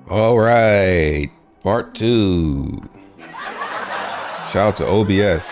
All right, part two. Shout out to OBS.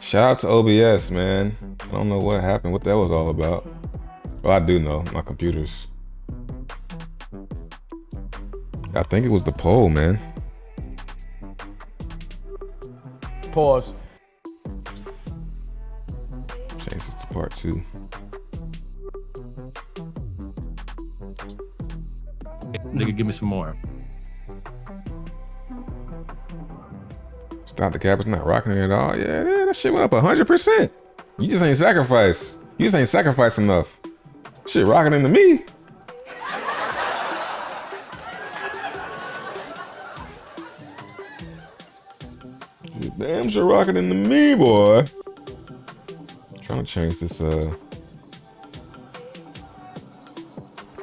Shout out to OBS, man. I don't know what happened, what that was all about. Well, I do know, my computers. I think it was the poll, man. Pause. Change this to part two. Nigga, give me some more. Stop the cap, it's not rocking it at all. Yeah, that shit went up 100%. You just ain't sacrificed. You just ain't sacrificed enough. Shit rocking into me. Damn shit rocking into me, boy. Trying to change this,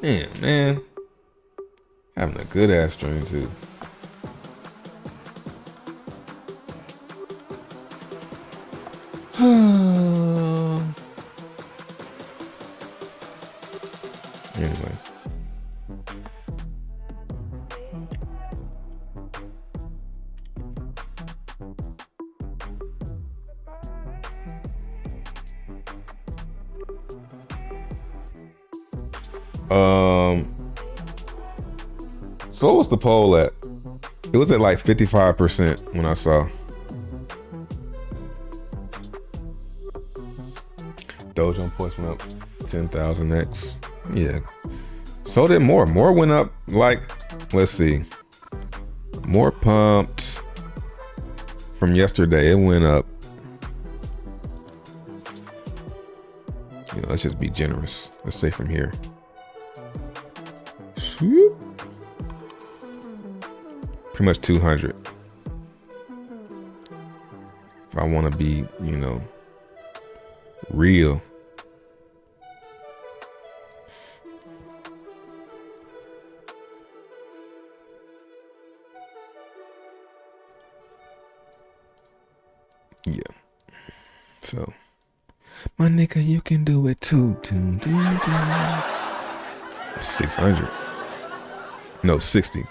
Damn, man. Having a good ass stream, too. Anyway. So what was the poll at? It was at like 55% when I saw. Dow Jones points went up 10,000x. Yeah. So did more. More went up like, let's see. More pumped from yesterday. It went up. You know, let's just be generous. Let's say from here. Shoot. Pretty much 200. If I want to be, you know, real. Yeah. So, my nigga, you can do it too. 600. No, 60.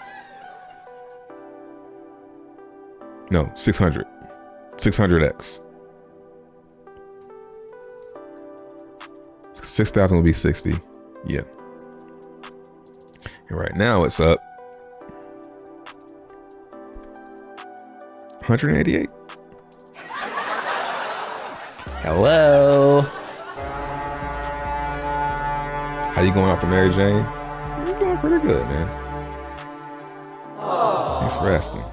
No, 600. 600x. 6,000 will be 60. Yeah. And right now it's up 188. Hello. How you going after Mary Jane? You're doing pretty good, man. Thanks for asking.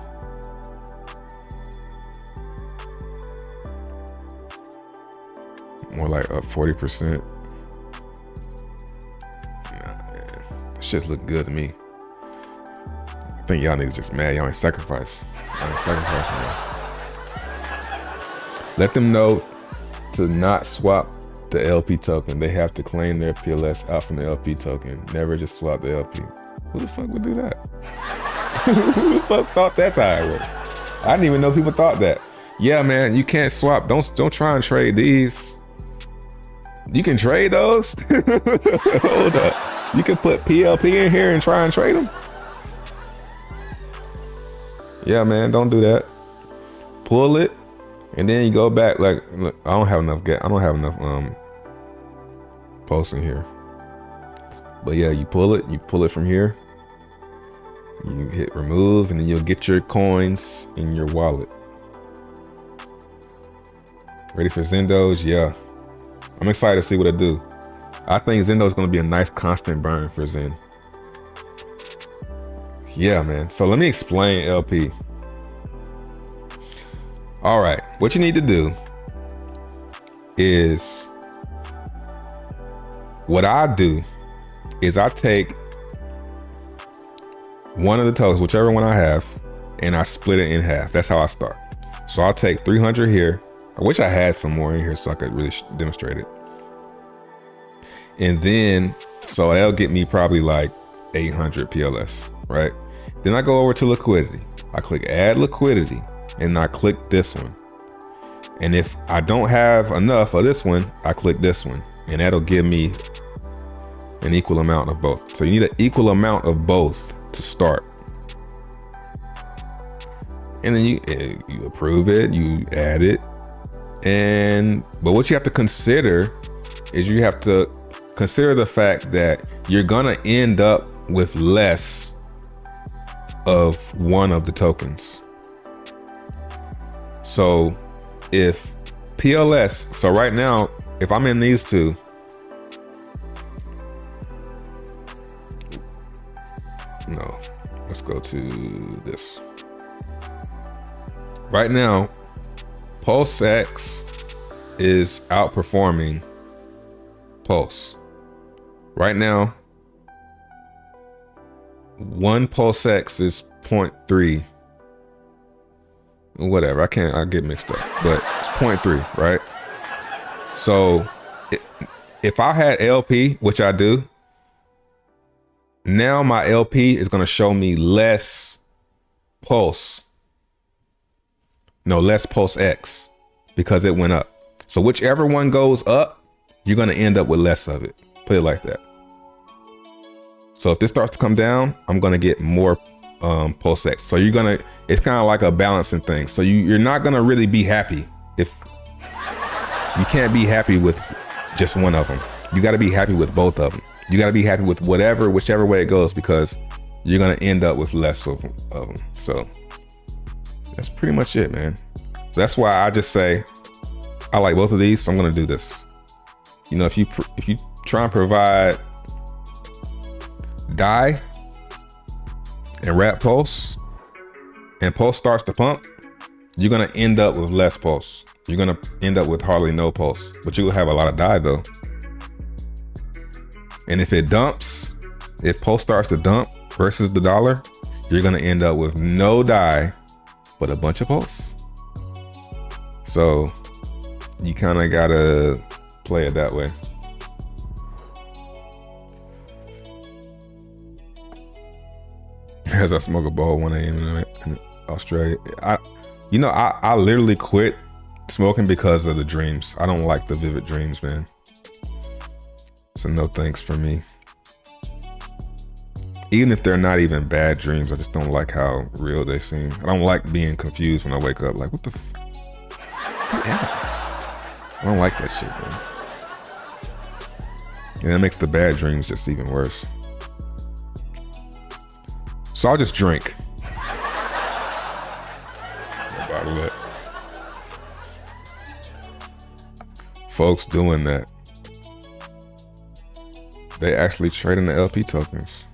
More like up 40%. Nah, man. Shit look good to me. I think y'all niggas just mad. Y'all ain't sacrifice. Y'all ain't sacrificing that. Let them know to not swap the LP token. They have to claim their PLS out from the LP token. Never just swap the LP. Who the fuck would do that? Who the fuck thought that's how it worked? I didn't even know people thought that. Yeah, man, you can't swap. Don't try and trade these. You can trade those. Hold up. You can put PLP in here and try and trade them. Yeah, man, don't do that. Pull it. And then you go back. Like, look, I don't have enough posts in here. But yeah, you pull it from here. You hit remove, and then you'll get your coins in your wallet. Ready for Zendos? Yeah. I'm excited to see what it do. I think Zendo is going to be a nice constant burn for Zen. Yeah, man. So let me explain LP. All right, what you need to do is, what I do is I take one of the tokens, whichever one I have, and I split it in half. That's how I start. So I'll take 300 here. I wish I had some more in here so I could really demonstrate it. And then, so that'll get me probably like 800 PLS, right? Then I go over to liquidity. I click add liquidity and I click this one. And if I don't have enough of this one, I click this one and that'll give me an equal amount of both. So you need an equal amount of both to start. And then you approve it, you add it. But what you have to consider is you have to consider the fact that you're gonna end up with less of one of the tokens. So if PLS, so right now, if I'm in these two, no, let's go to this. Right now, Pulsex is outperforming Pulse. Right now, one Pulsex is 0.3. Whatever, I get mixed up, but it's 0.3, right? So if I had LP, which I do, now my LP is gonna show me less Pulse. No, less Pulsex because it went up. So whichever one goes up, you're gonna end up with less of it. Put it like that. So if this starts to come down, I'm gonna get more Pulsex. So it's kind of like a balancing thing. So you're not gonna really be happy if you can't be happy with just one of them. You gotta be happy with both of them. You gotta be happy with whichever way it goes, because you're gonna end up with less of them. So that's pretty much it, man. So that's why I just say I like both of these, so I'm gonna do this. You know, if you try and provide DAI and wrap Pulse, and Pulse starts to pump, you're gonna end up with less Pulse. You're gonna end up with hardly no Pulse, but you will have a lot of DAI though. And if it dumps, if Pulse starts to dump versus the dollar, you're gonna end up with no DAI, but a bunch of Pulse. So you kind of gotta play it that way. As I smoke a bowl 1 a.m. in Australia, I literally quit smoking because of the dreams. I don't like the vivid dreams, man. So no thanks for me. Even if they're not even bad dreams, I just don't like how real they seem. I don't like being confused when I wake up. Like, what the who am I don't like that shit, man. And that makes the bad dreams just even worse. So I'll just drink. A bottle of folks doing that. They actually trading the LP tokens.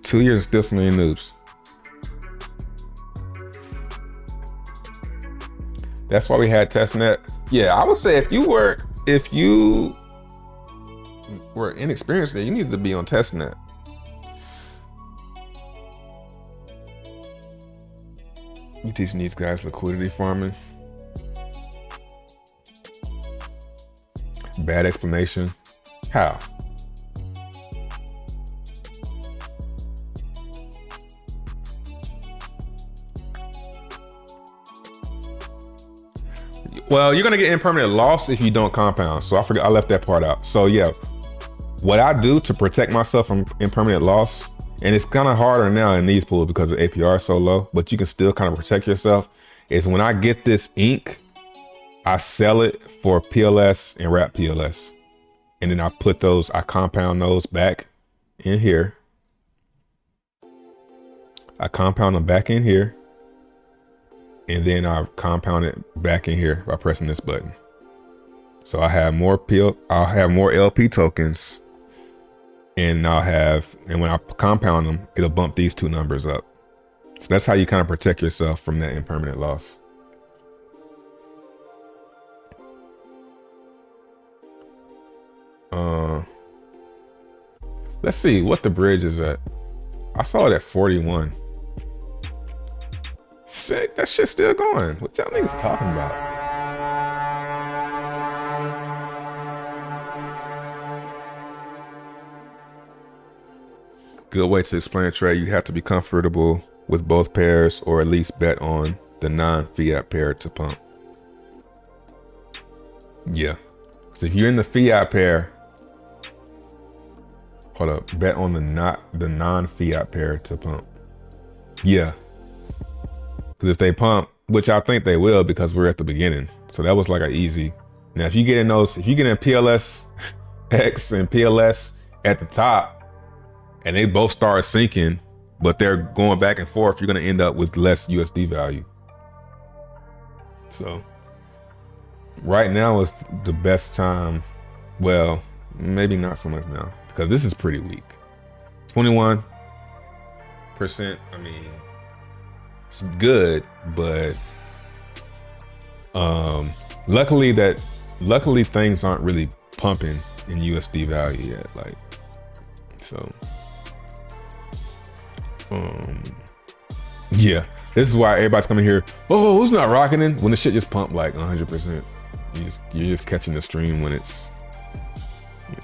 2 years and still so many noobs. That's why we had testnet. Yeah, I would say if you were inexperienced there, you needed to be on testnet. You teaching these guys liquidity farming. Bad explanation. How? Well, you're gonna get impermanent loss if you don't compound. So I left that part out. So yeah, what I do to protect myself from impermanent loss, and it's kind of harder now in these pools because the APR is so low, but you can still kind of protect yourself, is when I get this ink, I sell it for PLS and wrap PLS. And then I compound those back in here. I compound them back in here. And then I compound it back in here by pressing this button. So I'll have more LP tokens, and when I compound them, it'll bump these two numbers up. So that's how you kind of protect yourself from that impermanent loss. Let's see what the bridge is at. I saw it at 41. Sick, that shit's still going. What y'all niggas talking about? Good way to explain a trade. You have to be comfortable with both pairs or at least bet on the non-fiat pair to pump. Yeah. So if you're in the fiat pair, hold up, bet on the non-fiat pair to pump. Yeah. Because if they pump, which I think they will because we're at the beginning. So that was like an easy. Now if you get in PLS X and PLS at the top and they both start sinking, but they're going back and forth, you're gonna end up with less USD value. So right now is the best time. Well, maybe not so much now because this is pretty weak. 21%, I mean, it's good, but luckily things aren't really pumping in USD value yet. Like, so yeah, this is why everybody's coming here. Oh, who's not rocketing when the shit just pumped like 100%. You're just catching the stream when it's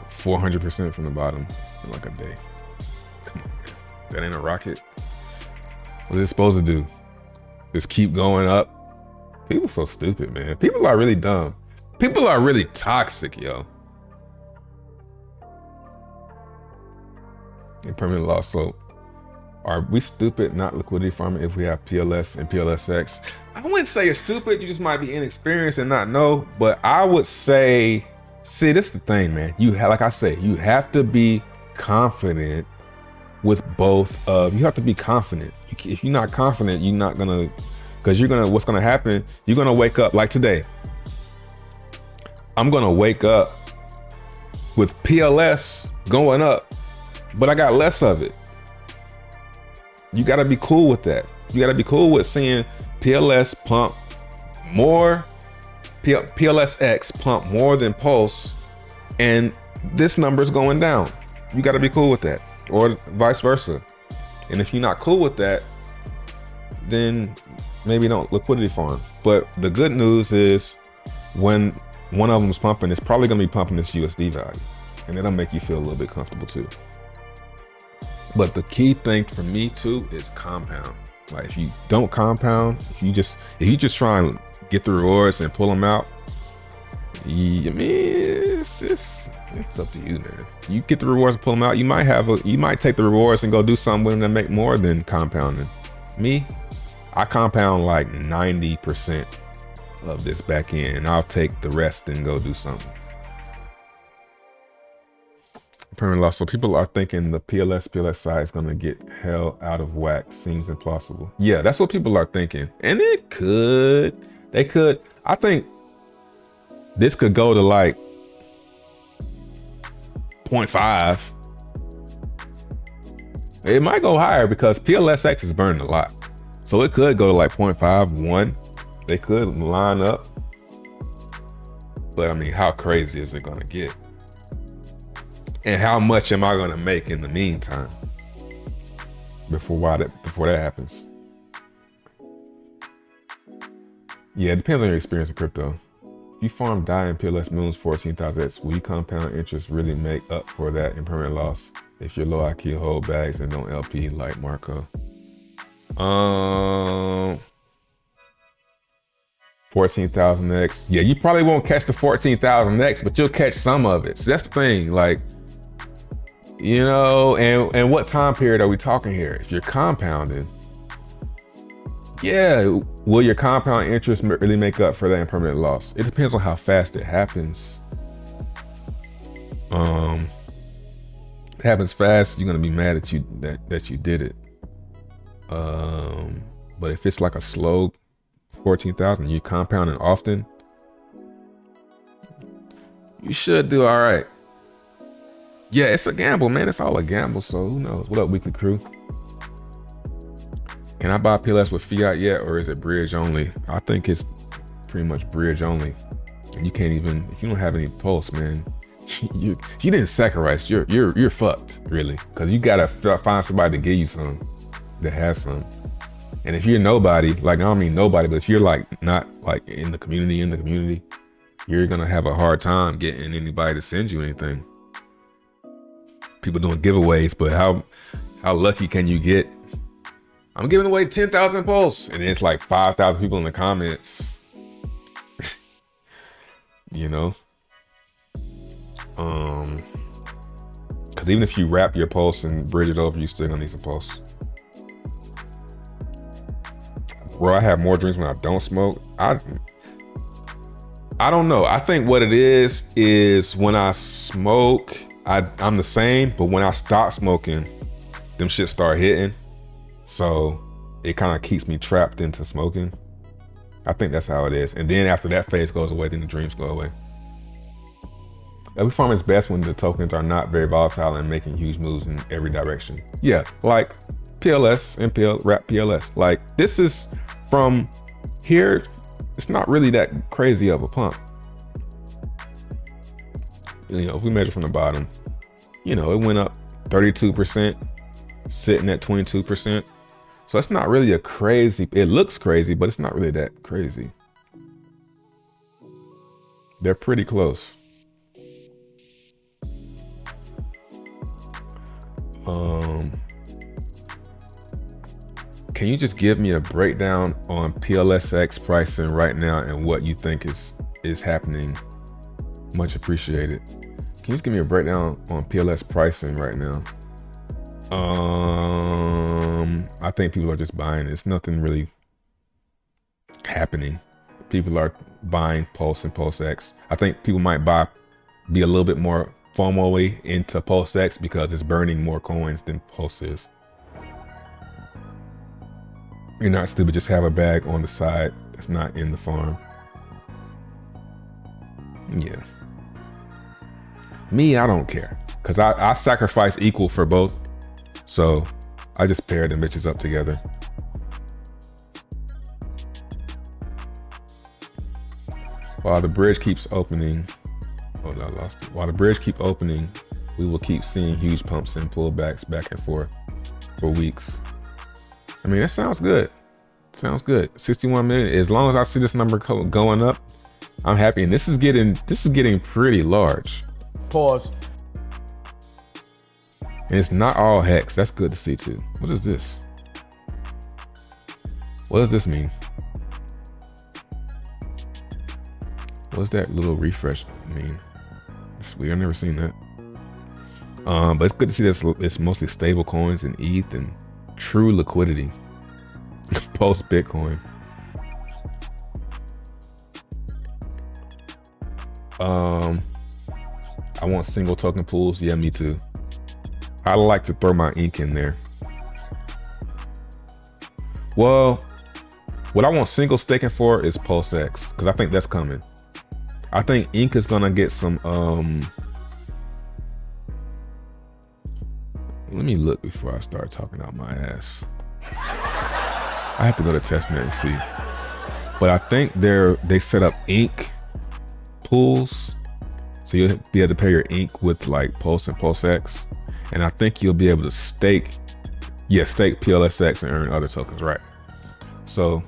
400% from the bottom in like a day. Come on, man. That ain't a rocket. What is it supposed to do? Just keep going up? People so stupid, man. People are really dumb. People are really toxic, yo. Impermanent loss. So are we stupid not liquidity farming if we have PLS and PLSX? I wouldn't say you're stupid. You just might be inexperienced and not know. But I would say, see, this is the thing, man. Like I say, you have to be confident with both of. You have to be confident. If you're not confident, you're not gonna, because what's gonna happen, you're gonna wake up like today. I'm gonna wake up with PLS going up, but I got less of it. You gotta be cool with that. You gotta be cool with seeing PLS pump more, PLSX pump more than Pulse, and this number's going down. You gotta be cool with that, or vice versa. And if you're not cool with that, then maybe don't liquidity farm. But the good news is when one of them's pumping, it's probably gonna be pumping this USD value, and that'll make you feel a little bit comfortable too. But the key thing for me too is compound. Like if you don't compound, if you just try and get the rewards and pull them out, I mean, it's up to you, man. You get the rewards and pull them out. You might take the rewards and go do something with them that make more than compounding. Me, I compound like 90% of this back end, and I'll take the rest and go do something. Permanent loss. So people are thinking the PLS side is gonna get hell out of whack. Seems implausible. Yeah, that's what people are thinking, and it could. They could. I think this could go to like 0.5. It might go higher because PLSX is burning a lot, so it could go to like 0.5, 1. They could line up, but I mean, how crazy is it gonna get? And how much am I gonna make in the meantime before that happens? Yeah, it depends on your experience in crypto. If you farm DAI and PLS moons 14,000x, will you compound interest really make up for that impermanent loss if you're low IQ, hold bags, and don't LP like Marco? 14,000x. Yeah, you probably won't catch the 14,000x, but you'll catch some of it. So that's the thing, like, you know, and what time period are we talking here? If you're compounding, yeah, will your compound interest really make up for that impermanent loss? It depends on how fast it happens. It happens fast, you're gonna be mad at you that you did it. But if it's like a slow 14,000, you compounding often, you should do all right. Yeah, it's a gamble, man. It's all a gamble, so who knows? What up, Weekly Crew? Can I buy PLS with fiat yet, or is it bridge only? I think it's pretty much bridge only. And you can't even, if you don't have any Pulse, man, you didn't sacrifice. You're fucked, really, because you gotta find somebody to give you some that has some. And if you're nobody, like, I don't mean nobody, but if you're like not like in the community, you're gonna have a hard time getting anybody to send you anything. People doing giveaways, but how lucky can you get? I'm giving away 10,000 posts, and it's like 5,000 people in the comments. You know, because even if you wrap your posts and bridge it over, you still gonna need some posts. Bro, I have more dreams when I don't smoke. I don't know. I think what it is when I smoke, I'm the same, but when I stop smoking, them shit start hitting. So it kind of keeps me trapped into smoking. I think that's how it is. And then after that phase goes away, then the dreams go away. LP farm is best when the tokens are not very volatile and making huge moves in every direction. Yeah, like PLS, MPL, wrap PLS. Like this is from here, it's not really that crazy of a pump. You know, if we measure from the bottom, you know, it went up 32%, sitting at 22%. So it's not really a crazy, it looks crazy, but it's not really that crazy. They're pretty close. Can you just give me a breakdown on PLSX pricing right now and what you think is happening? Much appreciated. Can you just give me a breakdown on PLS pricing right now? I think people are just buying. It's nothing really happening. People are buying Pulse and PulseX. I think people might be a little bit more FOMO-y into PulseX because it's burning more coins than Pulse is. You're not stupid, just have a bag on the side that's not in the farm. Yeah. Me, I don't care. Cause I sacrifice equal for both. So I just pair them bitches up together. While the bridge keeps opening, oh, I lost it. While the bridge keep opening, we will keep seeing huge pumps and pullbacks back and forth for weeks. I mean, that sounds good. Sounds good. 61 million. As long as I see this number going up, I'm happy. And this is getting pretty large. Pause. And it's not all hex. That's good to see too. What is this? What does this mean? What does that little refresh mean? It's weird. I've never seen that. But it's good to see this. It's mostly stable coins and ETH and true liquidity. Post Bitcoin. I want single token pools. Yeah, me too. I like to throw my ink in there. Well, what I want single staking for is PulseX, because I think that's coming. I think ink is gonna get some let me look before I start talking out my ass. I have to go to testnet and see. But I think they set up ink pools, so you'll be able to pay your ink with like Pulse and PulseX. And I think you'll be able to stake PLSX and earn other tokens, right? So,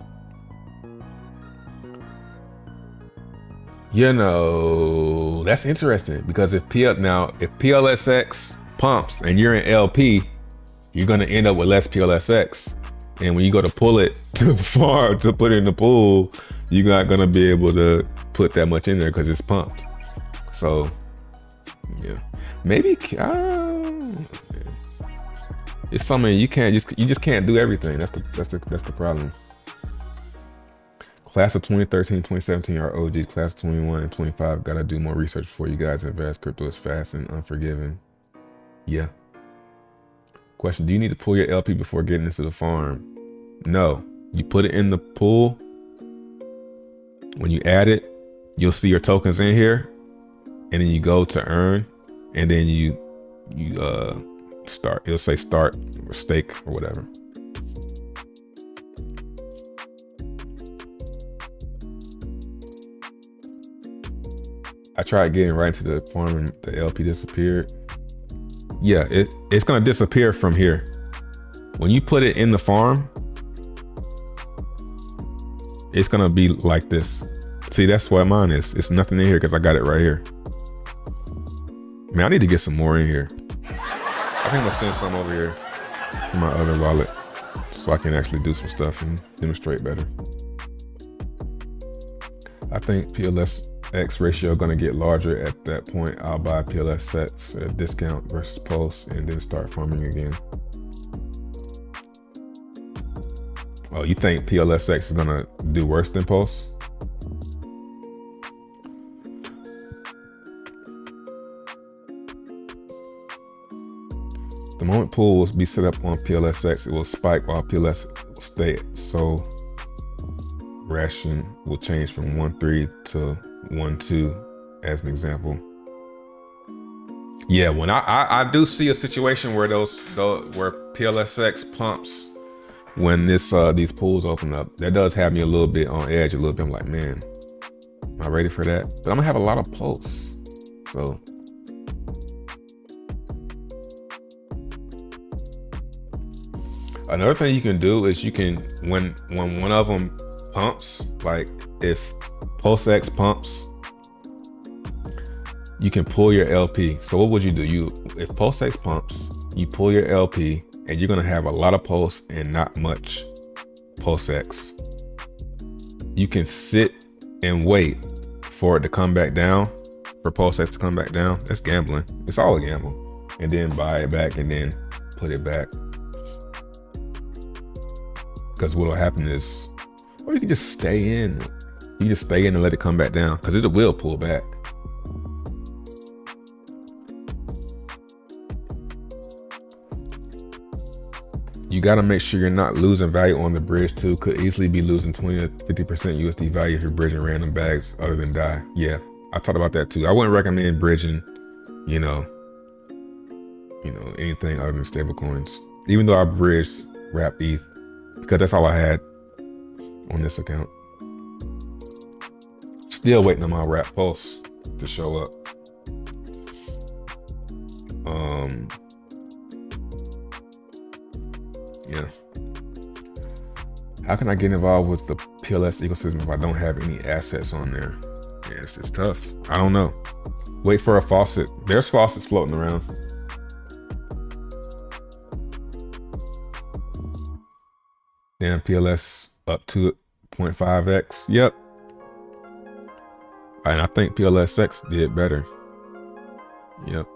you know, that's interesting because if PLSX pumps and you're in LP, you're gonna end up with less PLSX. And when you go to pull it to farm to put it in the pool, you're not gonna be able to put that much in there because it's pumped. So, yeah, maybe it's something you just can't do everything. That's the problem. Class of 2013, 2017 are OG. Class of 21 and 25 gotta do more research before you guys invest. Crypto is fast and unforgiving. Yeah. Question, do you need to pull your LP before getting into the farm? No, you put it in the pool. When you add it, you'll see your tokens in here, and then you go to earn, and then you start. It'll say start or stake or whatever. I tried getting right into the farm and the LP disappeared. Yeah, it's gonna disappear from here. When you put it in the farm, it's gonna be like this. See, that's what mine is. It's nothing in here because I got it right here. Man, I need to get some more in here. I think I'm gonna send some over here from my other wallet so I can actually do some stuff and demonstrate better. I think PLSX ratio gonna get larger at that point. I'll buy PLSX at a discount versus Pulse and then start farming again. Oh, you think PLSX is gonna do worse than Pulse? The moment pool will be set up on PLSX, it will spike while PLS will stay. So ration will change from 1.3 to 1.2 as an example. Yeah, when I do see a situation where where PLSX pumps when these pools open up, that does have me a little bit on edge a little bit. I'm like, man, am I ready for that? But I'm gonna have a lot of pulse, so. Another thing you can do is you can, when one of them pumps, like if Pulsex pumps, you can pull your LP. So what would you do? If Pulsex pumps, you pull your LP and you're gonna have a lot of pulse and not much Pulsex. You can sit and wait for it to come back down, for Pulsex to come back down. That's gambling. It's all a gamble. And then buy it back and then put it back. Because what will happen is, or you can just stay in. You just stay in and let it come back down because it will pull back. You got to make sure you're not losing value on the bridge too. Could easily be losing 20 to 50% USD value if you're bridging random bags other than DAI. Yeah, I talked about that too. I wouldn't recommend bridging, you know, anything other than stable coins. Even though I bridged wrapped ETH, because that's all I had on this account. Still waiting on my wrap pulse to show up. Yeah. How can I get involved with the PLS ecosystem if I don't have any assets on there? Yeah, it's tough. I don't know. Wait for a faucet. There's faucets floating around. Damn, PLS up to 0.5x. Yep. And I think PLSX did better. Yep.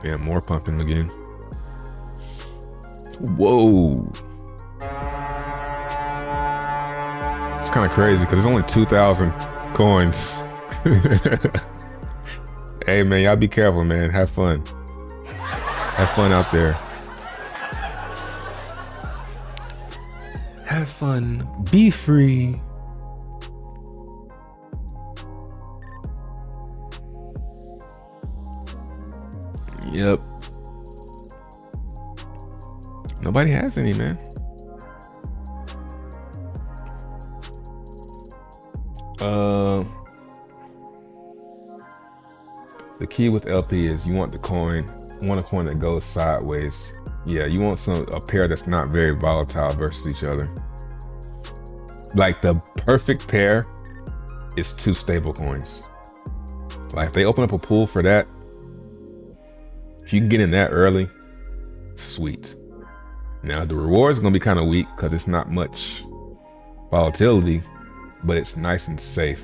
Yeah, more pumping again. Whoa. It's kind of crazy because it's only 2,000 coins. Hey man, y'all be careful, man. Have fun. Have fun out there. Have fun. Be free. Yep. Nobody has any, man. The key with LP is you want a coin that goes sideways. Yeah, you want a pair that's not very volatile versus each other. Like the perfect pair is 2 stable coins. Like if they open up a pool for that, if you can get in that early, sweet. Now the reward is gonna be kind of weak because it's not much volatility, but it's nice and safe.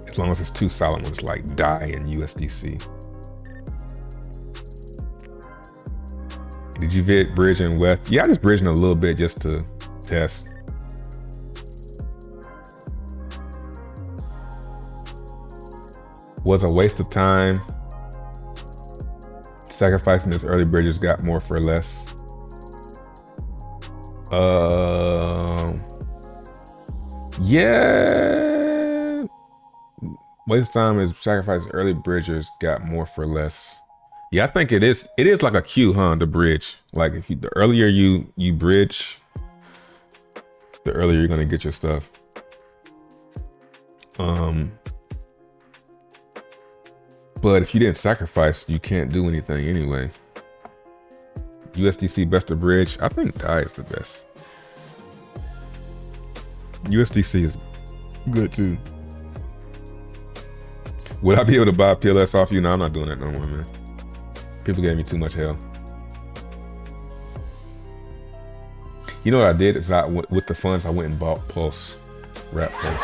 As long as it's 2 solid ones like DAI and USDC. Did you bridge in WETH? Yeah, I just bridged a little bit just to test. Was a waste of time. Sacrificing this early bridges got more for less. Yeah. Waste of time is sacrificing early bridgers got more for less. Yeah, I think it is. It is like a queue, huh? The bridge. Like if the earlier you bridge, the earlier you're gonna get your stuff. But if you didn't sacrifice, you can't do anything anyway. USDC best of bridge. I think DAI is the best. USDC is good too. Would I be able to buy PLS off you? No, I'm not doing that no more, man. People gave me too much hell. You know what I did is with the funds, I went and bought Pulse, Rap Pulse.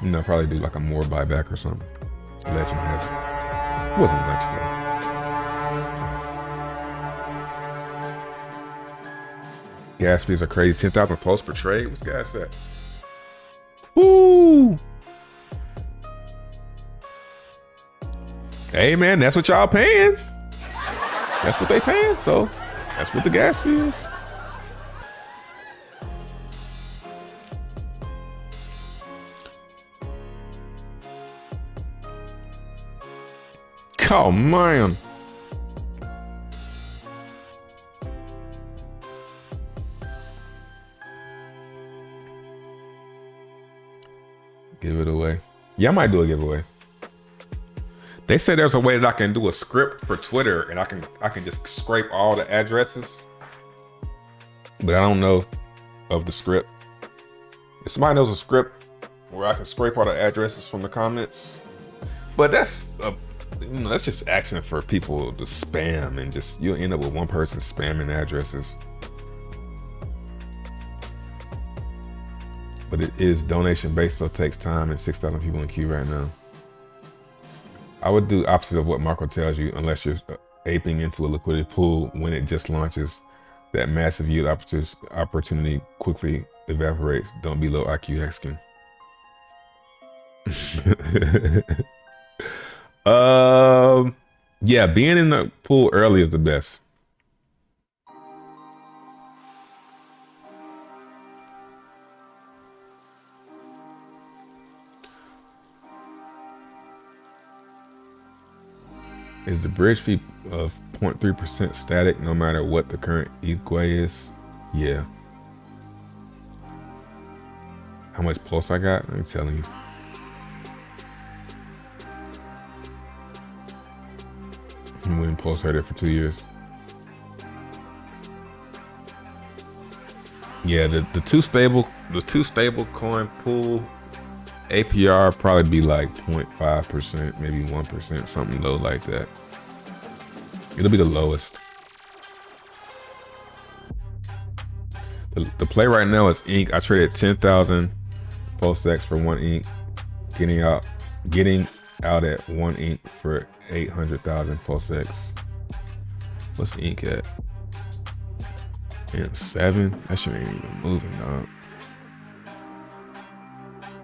You know, probably do like a more buyback or something. Legend has it. It wasn't much though. Gas fees are crazy. 10,000 Pulse per trade. What's gas at? Woo! Hey man, that's what y'all paying. That's what they paying, so that's what the gas fee is. Oh man. Give it away. Yeah, I might do a giveaway. They say there's a way that I can do a script for Twitter and I can just scrape all the addresses. But I don't know of the script. If somebody knows a script where I can scrape all the addresses from the comments. But that's that's just asking for people to spam and just you'll end up with one person spamming addresses. But it is donation based, so it takes time and 6,000 people in queue right now. I would do opposite of what Marco tells you unless you're aping into a liquidity pool when it just launches. That massive yield opportunity quickly evaporates. Don't be low IQ hexkin. Yeah, being in the pool early is the best. Is the bridge fee of 0.3% static no matter what the current EQA is? Yeah. How much pulse I got? I'm telling you. I'm winning pulse right there for 2 years. Yeah, the two stable coin pool APR probably be like 0.5%, maybe 1%, something low like that. It'll be the lowest. The play right now is ink. I traded 10,000 Pulsex for 1 ink, getting out at 1 ink for 800,000 Pulsex. What's ink at? And 7? That shit ain't even moving, dog.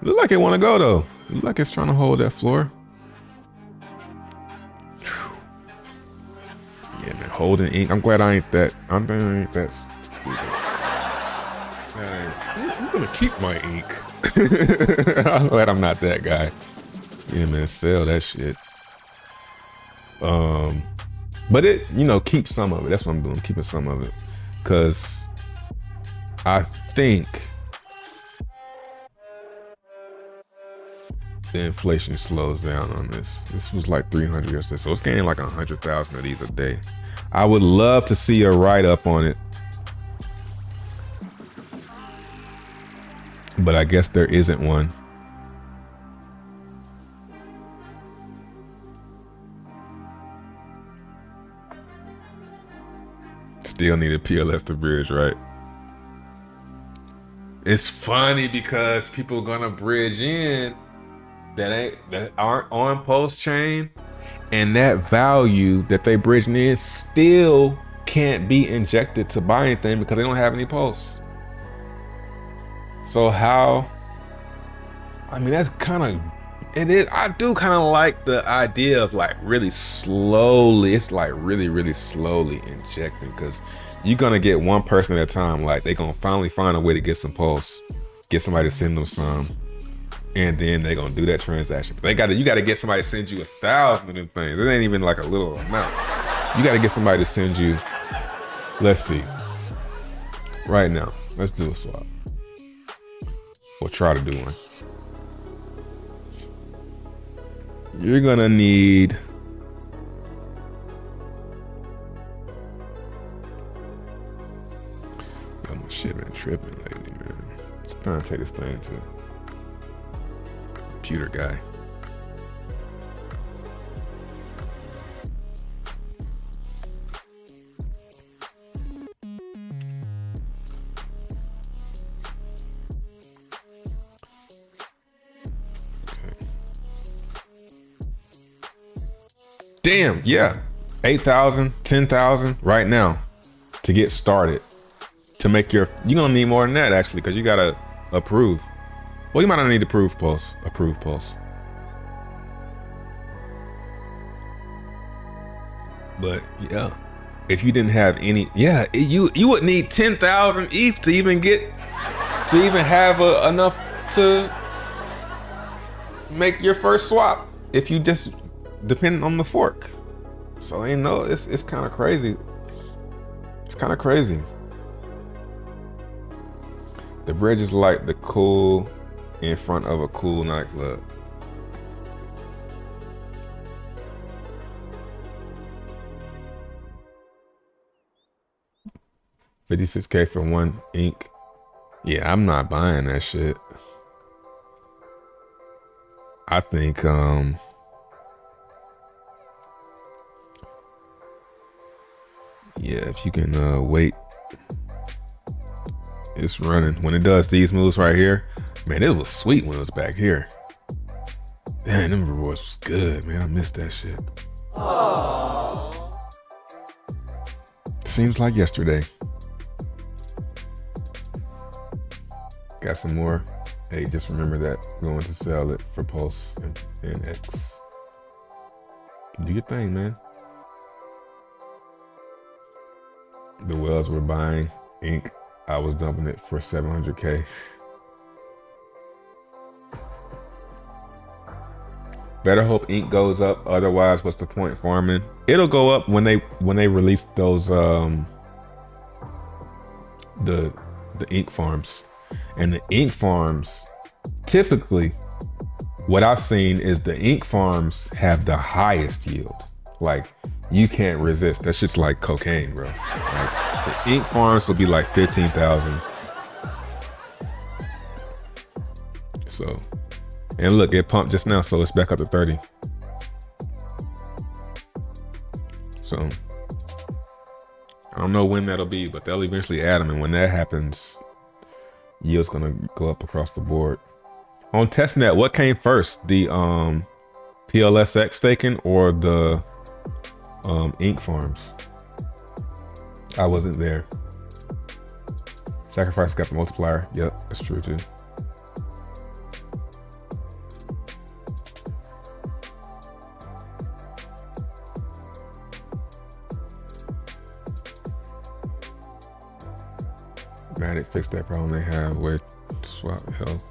Look like it want to go though. Look like it's trying to hold that floor. Whew. Yeah, man, holding ink. I'm glad I ain't that. I'm gonna keep my ink. I'm glad I'm not that guy. Yeah, man, sell that shit. But it, keep some of it. That's what I'm doing. Keeping some of it, cause I think the inflation slows down on this. This was like 300 yesterday, so it's getting like 100,000 of these a day. I would love to see a write-up on it, but I guess there isn't one. Still need a PLS to bridge, right? It's funny because people are gonna bridge in that aren't on Pulsechain, and that value that they bridging in still can't be injected to buy anything because they don't have any Pulse. So how? I mean, that's kind of it is. I do kind of like the idea of like really slowly. It's like really slowly injecting, because you're gonna get one person at a time. Like they gonna finally find a way to get some Pulse, get somebody to send them some. And then they gonna do that transaction. But you gotta get somebody to send you 1,000 of them things. It ain't even like a little amount. You gotta get somebody to send you Let's see. Right now, let's do a swap. We'll try to do one. You're gonna need oh, my shit been tripping lately, man. Just trying to take this thing to computer guy. Damn, yeah. 8,000, 10,000 right now to get started. To make your, you're gonna need more than that actually, because you gotta approve. Well, you might not need to approve Pulse. But yeah, if you didn't have any, yeah, you would need 10,000 ETH to even have enough to make your first swap. If you just depend on the fork. So it's kind of crazy. It's kind of crazy. The bridge is like the cool in front of a cool nightclub. $56K for one ink. Yeah, I'm not buying that shit. I think yeah, if you can wait, it's running. When it does these moves right here, man, it was sweet when it was back here. Man, them rewards was good, man. I missed that shit. Aww. Seems like yesterday. Got some more. Hey, just remember that. Going to sell it for Pulse and X. Do your thing, man. The whales were buying ink. I was dumping it for 700K. Better hope ink goes up. Otherwise, what's the point farming? It'll go up when they release those the ink farms. And the ink farms, typically, what I've seen is the ink farms have the highest yield. Like, you can't resist. That shit's like cocaine, bro. Like, the ink farms will be like 15,000. So, and look, it pumped just now, so it's back up to 30. So, I don't know when that'll be, but they'll eventually add them, and when that happens, yield's gonna go up across the board. On testnet, what came first? The PLSX staking or the ink farms? I wasn't there. Sacrifice got the multiplier. Yep, that's true too. Glad it fixed that problem they have with swap health.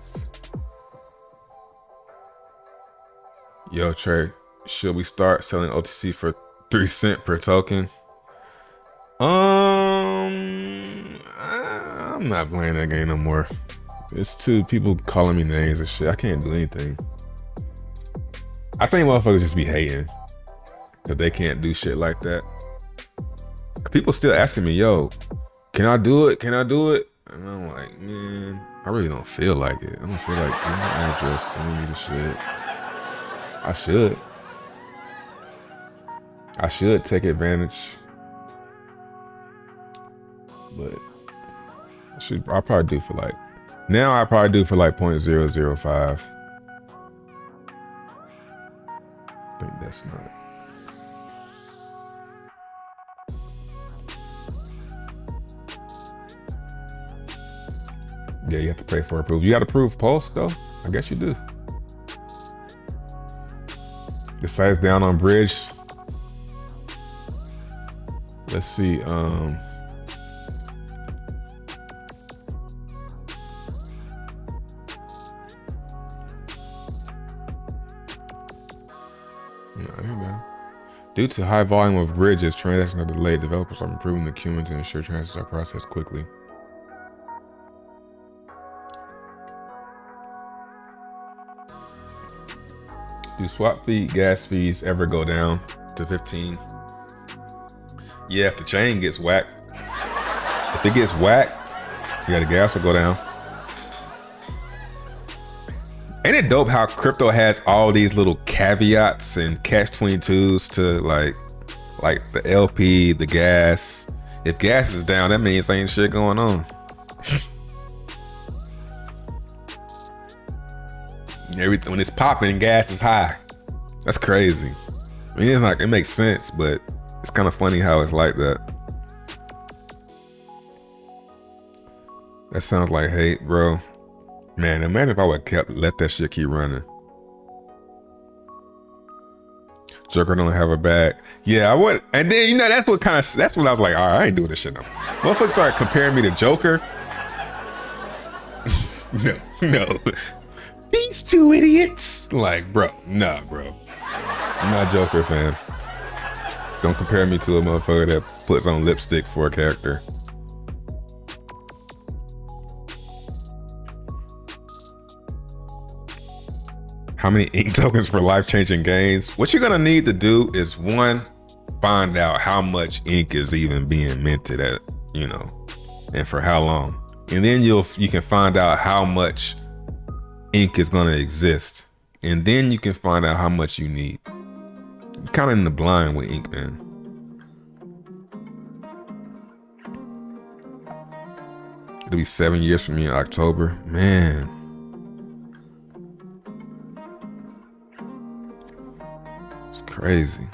Yo, Trey, should we start selling OTC for 3 cents per token? I'm not playing that game no more. It's too people calling me names and shit. I can't do anything. I think motherfuckers just be hating because they can't do shit like that. People still asking me, yo, can I do it? Can I do it? And I'm like, man, I really don't feel like it. I don't feel like getting my address, sending me the shit. I should take advantage. But I'll probably do for like, now I probably do for like 0.005. I think that's not. Yeah, you have to pay for approval. You got to prove Pulse though? I guess you do. The site's down on bridge. Let's see. No, here we go. Due to high volume of bridges, transactions are delayed. Developers are improving the queuing to ensure transactions are processed quickly. Do swap fee gas fees ever go down to 15? Yeah, if the chain gets whacked. If it gets whacked, yeah, the gas will go down. Ain't it dope how crypto has all these little caveats and catch-22s to like the LP, the gas. If gas is down, that means ain't shit going on. Everything when it's popping, gas is high. That's crazy. I mean, it's like it makes sense, but it's kind of funny how it's like that. That sounds like hate, bro. Man, imagine if I would let that shit keep running. Joker don't have a bag. Yeah, I would. And then, you know, that's when I was like, all right, I ain't doing this shit no more. Motherfuckers started comparing me to Joker. No. These two idiots. Like, bro, nah, bro. I'm not Joker, fam. Don't compare me to a motherfucker that puts on lipstick for a character. How many ink tokens for life-changing gains? What you're gonna need to do is, one, find out how much ink is even being minted at, you know, and for how long. And then you can find out how much ink is gonna exist. And then you can find out how much you need. You're kind of in the blind with ink, man. It'll be 7 years from me in October. Man. Crazy.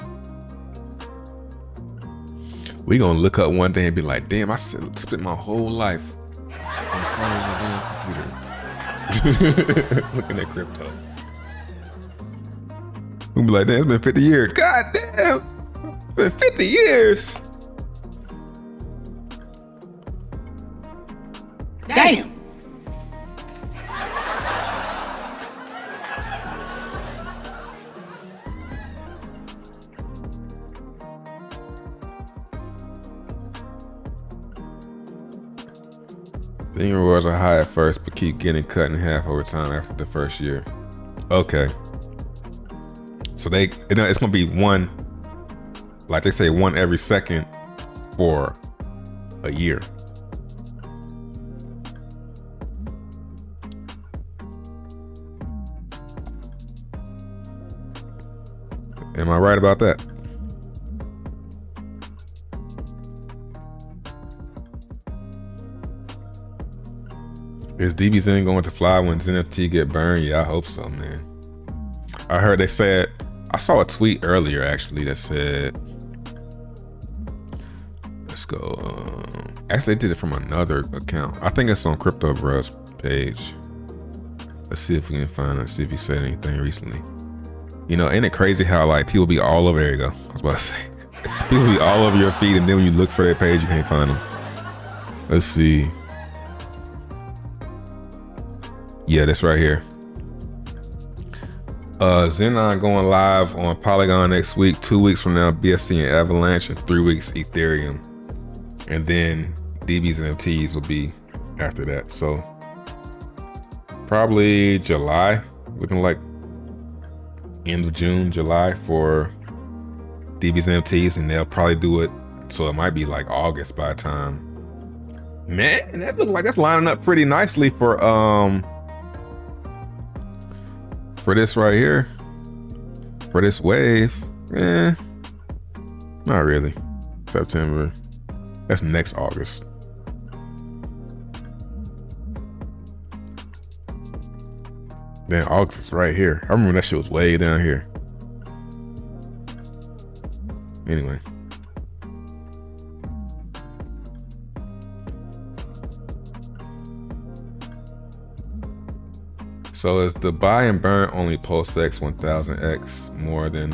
We gonna look up one day and be like, damn, I spent my whole life in front of the damn computer looking at crypto. We'll be like, damn, it's been 50 years. God damn, it's been 50 years. Damn. The rewards are high at first, but keep getting cut in half over time after the first year. Okay. So it's gonna be one, like they say, one every second for a year. Am I right about that? Is DBZN going to fly when NFT get burned? Yeah, I hope so, man. I heard they said, I saw a tweet earlier actually that said, let's go. Actually, they did it from another account. I think it's on Crypto Bros page. Let's see if we can find it, see if he said anything recently. You know, ain't it crazy how like people be all over, there you go. I was about to say, people be all over your feed and then when you look for their page, you can't find them. Let's see. Yeah, that's right here. Xenon going live on Polygon next week. 2 weeks from now, BSC and Avalanche, and 3 weeks Ethereum. And then DBs and FTs will be after that. So probably July, looking like end of June, July for DBs and FTs, and they'll probably do it. So it might be like August by the time. Man, that looks like that's lining up pretty nicely for this right here, for this wave. Not really. September, that's next August. Then August is right here. I remember that shit was way down here. Anyway. So is the buy and burn only Pulsex 1000X more than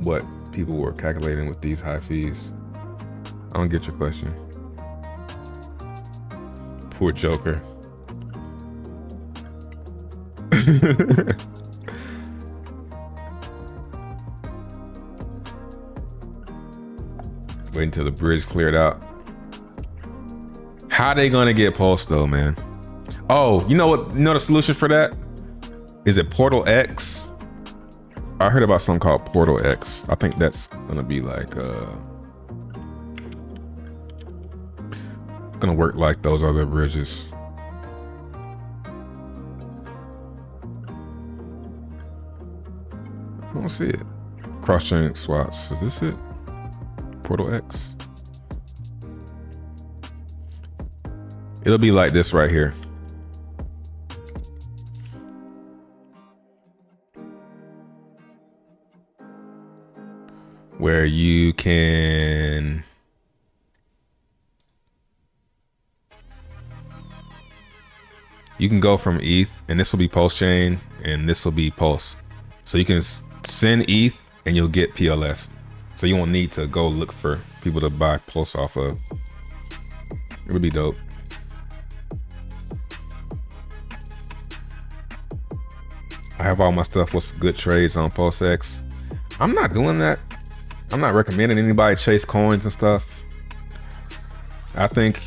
what people were calculating with these high fees? I don't get your question. Poor Joker. Wait until the bridge cleared out. How they gonna get Pulse though, man? Oh, you know what? You know the solution for that? Is it Portal X? I heard about something called Portal X. I think that's gonna be like gonna work like those other bridges. I don't see it. Cross-chain swaps. Is this it? Portal X. It'll be like this right here. Where you can go from ETH, and this will be Pulsechain, and this will be Pulse. So you can send ETH and you'll get PLS. So you won't need to go look for people to buy Pulse off of. It would be dope. I have all my stuff with good trades on PulseX. I'm not doing that. I'm not recommending anybody chase coins and stuff. I think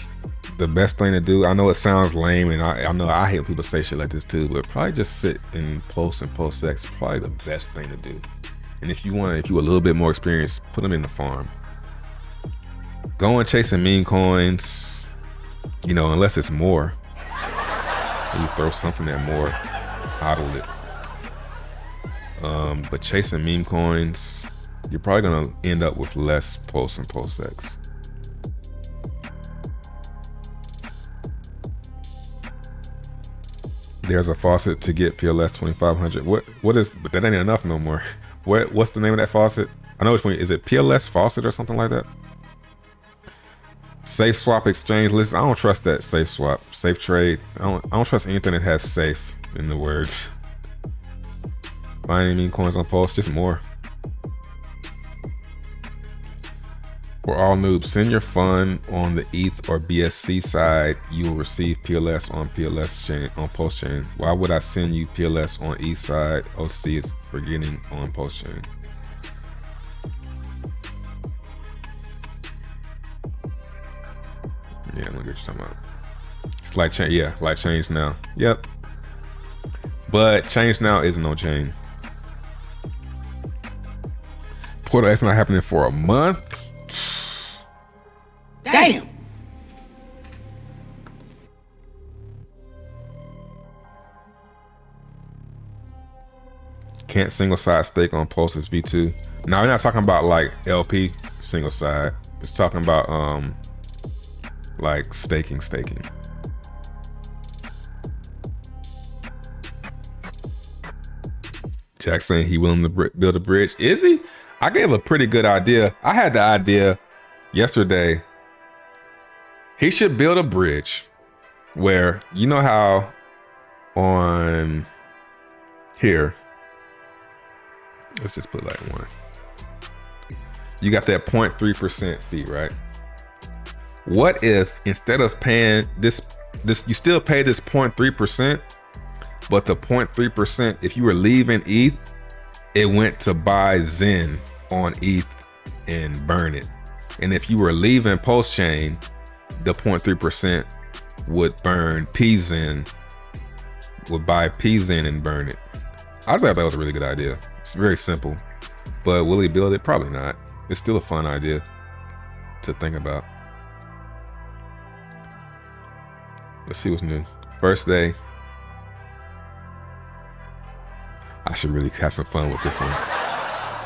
the best thing to do, I know it sounds lame, and I know I hate when people say shit like this too, but probably just sit in Pulse and PulseX, probably the best thing to do. And if you're a little bit more experienced, put them in the farm. Going chasing meme coins, you know, unless it's more. You throw something at more, hodl it. But chasing meme coins, you're probably gonna end up with less Pulse and PulseX. There's a faucet to get PLS 2500. What is? But that ain't enough no more. What's the name of that faucet? I know which one. Is it PLS faucet or something like that? Safe swap exchange list. I don't trust that. Safe swap, safe trade. I don't trust anything that has safe in the words. Buying meme coins on Pulse, just more. For all noobs, send your fund on the ETH or BSC side. You will receive PLS on Pulsechain. Why would I send you PLS on ETH side? OC is forgetting on Pulsechain. Yeah, look what you're talking about. It's like change, yeah, like change now. Yep. But change now isn't no chain. Portal X not happening for a month. Damn. Can't single side stake on Pulse's V2. Now we're not talking about like LP single side. It's talking about like staking. Jack saying he willing to build a bridge. Is he? I gave a pretty good idea. I had the idea yesterday. He should build a bridge where, you know how on here, let's just put like one. You got that 0.3% fee, right? What if instead of paying this, you still pay this 0.3%, but the 0.3%, if you were leaving ETH, it went to buy Zen on ETH and burn it. And if you were leaving Pulsechain, the 0.3% would burn PZen, would buy PZen and burn it. I thought that was a really good idea. It's very simple, but will he build it? Probably not. It's still a fun idea to think about. Let's see what's new. First day. I should really have some fun with this one.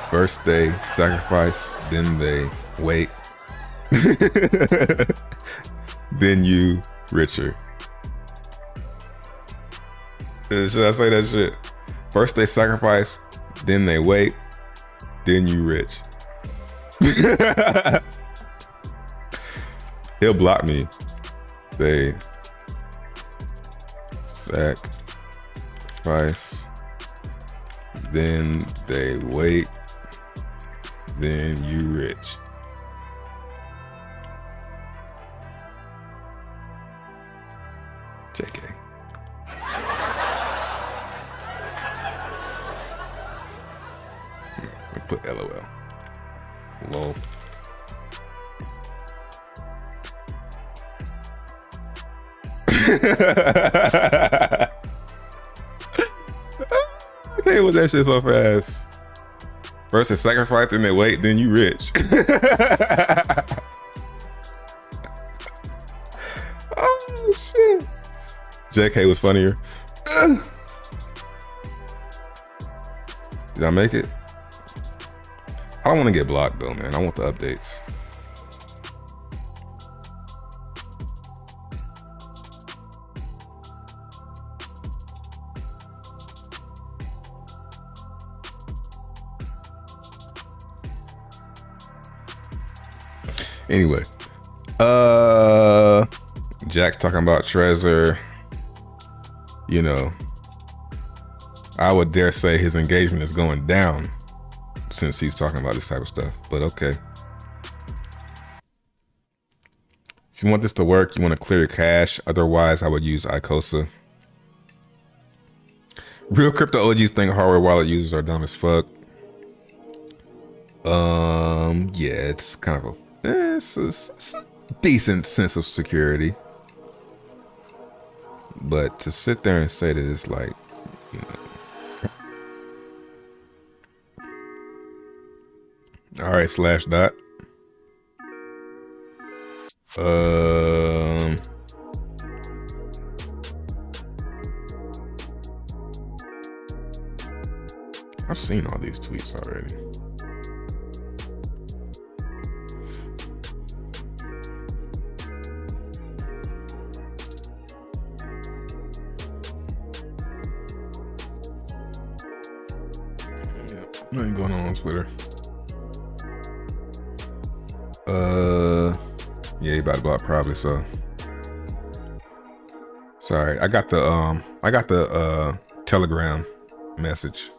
First day, sacrifice, then they wait. Then you richer. Should I say that shit? First they sacrifice, then they wait, then you rich. He'll block me. They sacrifice, then they wait, then you rich. JK. Put LOL. Lol. Okay, with that shit so fast. First it's sacrifice, then they wait, then you rich. Oh shit. JK was funnier. Did I make it? I don't want to get blocked though, man. I want the updates. Anyway, Jack's talking about Trezor. You know, I would dare say his engagement is going down since he's talking about this type of stuff, but okay. If you want this to work, you want to clear your cache. Otherwise, I would use Icosa. Real crypto OGs think hardware wallet users are dumb as fuck. Yeah, it's kind of it's a decent sense of security. But to sit there and say that it's like, you know. All right, slash dot. I've seen all these tweets already. Nothing going on Twitter. Yeah, he about to block probably, so. Sorry, I got the Telegram message.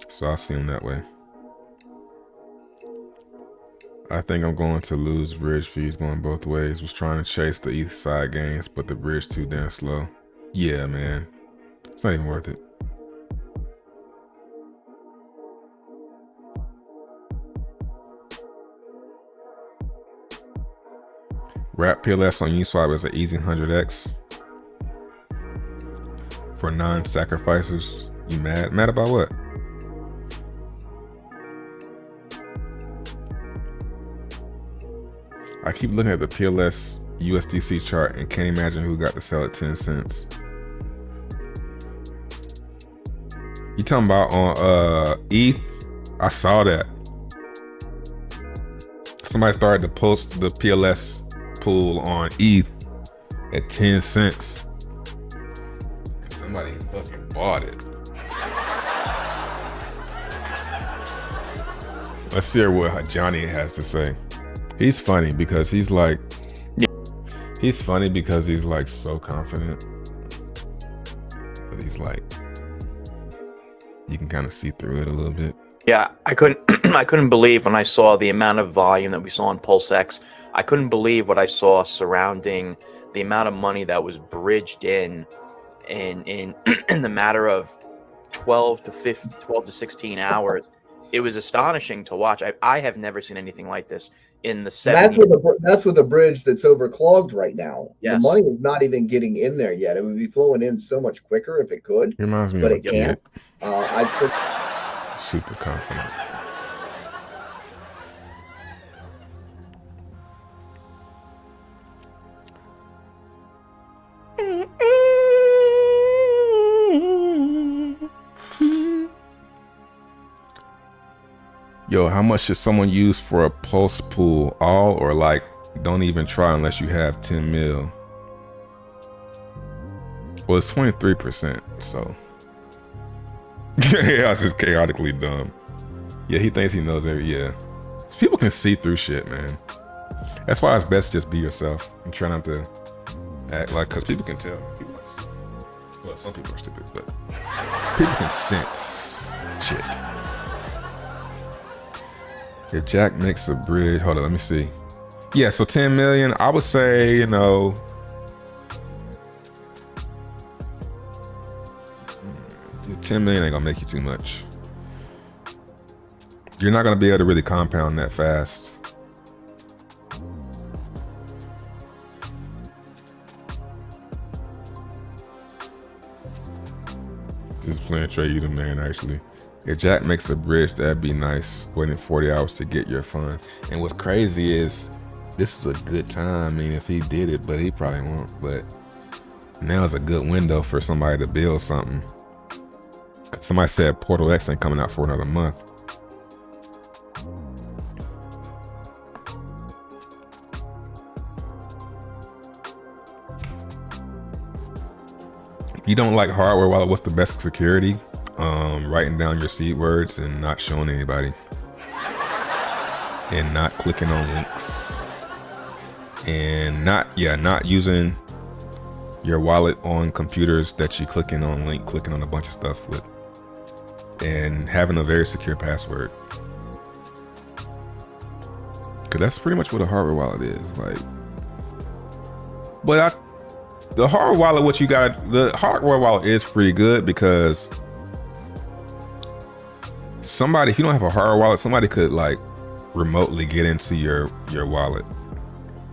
So I'll see him that way. I think I'm going to lose bridge fees going both ways. Was trying to chase the east side gains, but the bridge too damn slow. Yeah, man. It's not even worth it. Wrap PLS on Uniswap as an easy 100x for non-sacrificers. You mad? Mad about what? I keep looking at the PLS USDC chart and can't imagine who got to sell at 10 cents. You talking about on ETH? I saw that. Somebody started to post the PLS pool on ETH at 10 cents. And somebody fucking bought it. Let's hear what Johnny has to say. He's funny because he's like, he's funny because he's like so confident. But he's like, you can kind of see through it a little bit. Yeah, I couldn't believe when I saw the amount of volume that we saw on Pulsex. I couldn't believe what I saw surrounding the amount of money that was bridged in the matter of 12 to 16 hours. It was astonishing to watch. I have never seen anything like this in the 70s. That's with a bridge that's overclogged right now. Yes. The money is not even getting in there yet. It would be flowing in so much quicker if it could. It reminds me but of it can't. I've still super confident. Yo, how much should someone use for a pulse pool? All or like don't even try unless you have 10 mil? Well, it's 23%, so yeah, it's just chaotically dumb. Yeah, he thinks he knows every. Yeah, people can see through shit, man. That's why it's best just be yourself and try not to act like, because people can tell. Well, some people are stupid, but people can sense shit. If Jack makes a bridge, hold on, let me see. Yeah, so 10 million, I would say, you know, yeah, 10 million ain't gonna make you too much. You're not gonna be able to really compound that fast. Just playing trade you the man, actually. If Jack makes a bridge, that'd be nice. Waiting 40 hours to get your fund. And what's crazy is this is a good time. I mean, if he did it, but he probably won't. But now is a good window for somebody to build something. Somebody said Portal X ain't coming out for another month. If you don't like hardware wallet, what's the best security? Writing down your seed words and not showing anybody. And not clicking on links. And not using your wallet on computers that you clicking on a bunch of stuff with. And having a very secure password. Cause that's pretty much what a hardware wallet is. Like, but the hardware wallet, the hardware wallet is pretty good because somebody, if you don't have a hardware wallet, somebody could like remotely get into your wallet,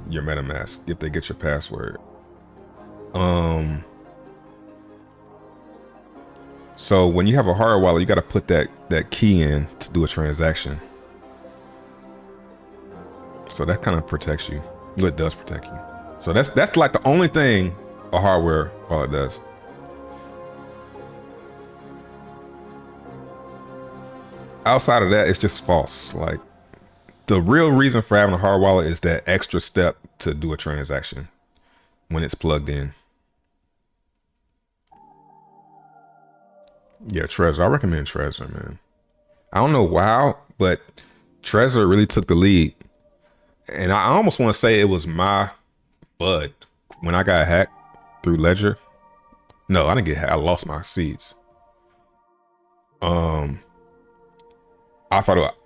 your MetaMask, if they get your password. So when you have a hardware wallet, you got to put that key in to do a transaction. So that kind of protects you. It does protect you. So that's like the only thing a hardware wallet does. Outside of that, it's just false. Like, the real reason for having a hard wallet is that extra step to do a transaction when it's plugged in. Yeah, Trezor. I recommend Trezor, man. I don't know why, but Trezor really took the lead. And I almost want to say it was my bud when I got hacked through Ledger. No, I didn't get hacked. I lost my seeds. I thought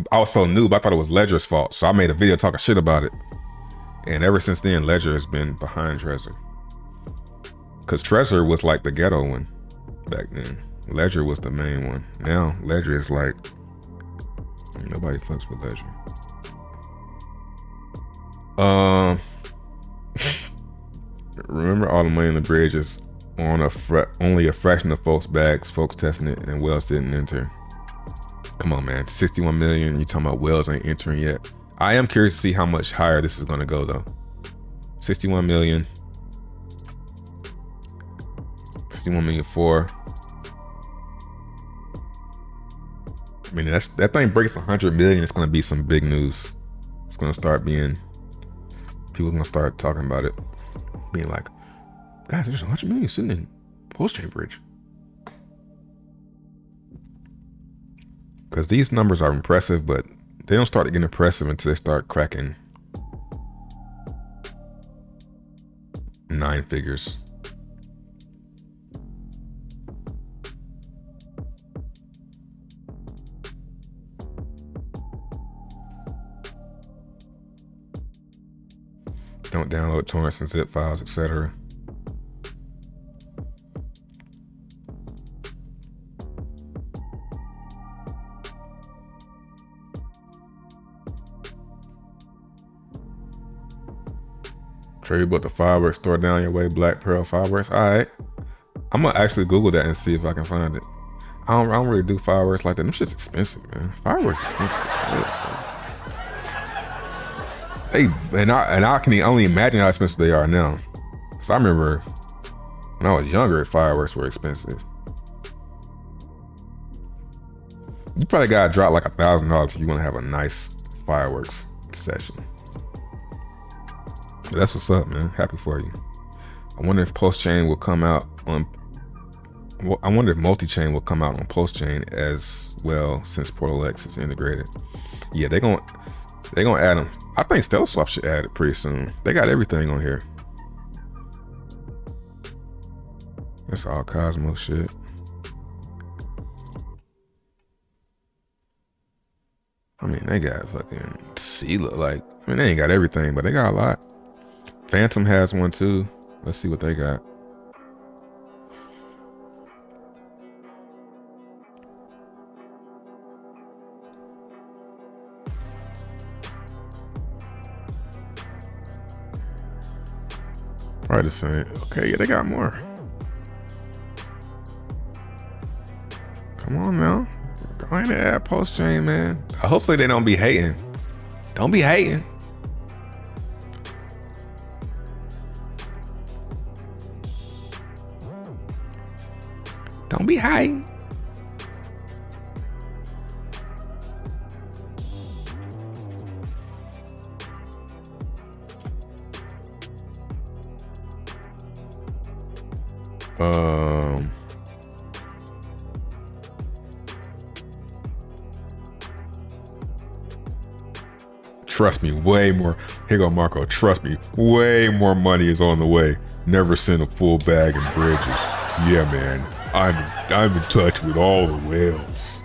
I was so new, but I thought it was Ledger's fault. So I made a video talking shit about it. And ever since then, Ledger has been behind Trezor. Because Trezor was like the ghetto one back then. Ledger was the main one. Now Ledger is like, nobody fucks with Ledger. Remember, all the money in the bridge is on only a fraction of folks' bags. Folks testing it, and Wells didn't enter. Come on, man. 61 million. You talking about Wells ain't entering yet? I am curious to see how much higher this is going to go, though. 61 million. 61 million 4. I mean, that thing breaks 100 million. It's going to be some big news. It's going to start being, people going to start talking about it. Being like, guys, there's 100 million sitting in Pulsechain bridge. Because these numbers are impressive, but they don't start getting impressive until they start cracking 9 figures. Don't download torrents and zip files, etc. Trey bought the fireworks store down your way, Black Pearl fireworks. All right, I'm gonna actually Google that and see if I can find it. I don't really do fireworks like that. Them shit's expensive, man. Fireworks expensive as hell. And I can only imagine how expensive they are now. Cause I remember when I was younger, fireworks were expensive. You probably gotta drop like $1,000 if you want to have a nice fireworks session. But that's what's up, man. Happy for you. I wonder if Pulsechain will come out on. I wonder if multi-chain will come out on Pulsechain as well, since Portal X is integrated. Yeah, they're gonna add them. I think Stealth Swap should add it pretty soon. They got everything on here. That's all Cosmos shit. I mean, they got fucking Sela. Like, I mean, they ain't got everything, but they got a lot. Phantom has one too. Let's see what they got. Probably the same. Okay, yeah, they got more. Come on now. Go ahead and add Pulsechain, man. Hopefully they don't be hating. Don't be hating. Don't be hating. Trust me, way more. Here go Marco. Trust me, way more money is on the way. Never send a full bag in bridges. Yeah, man. I'm in touch with all the whales.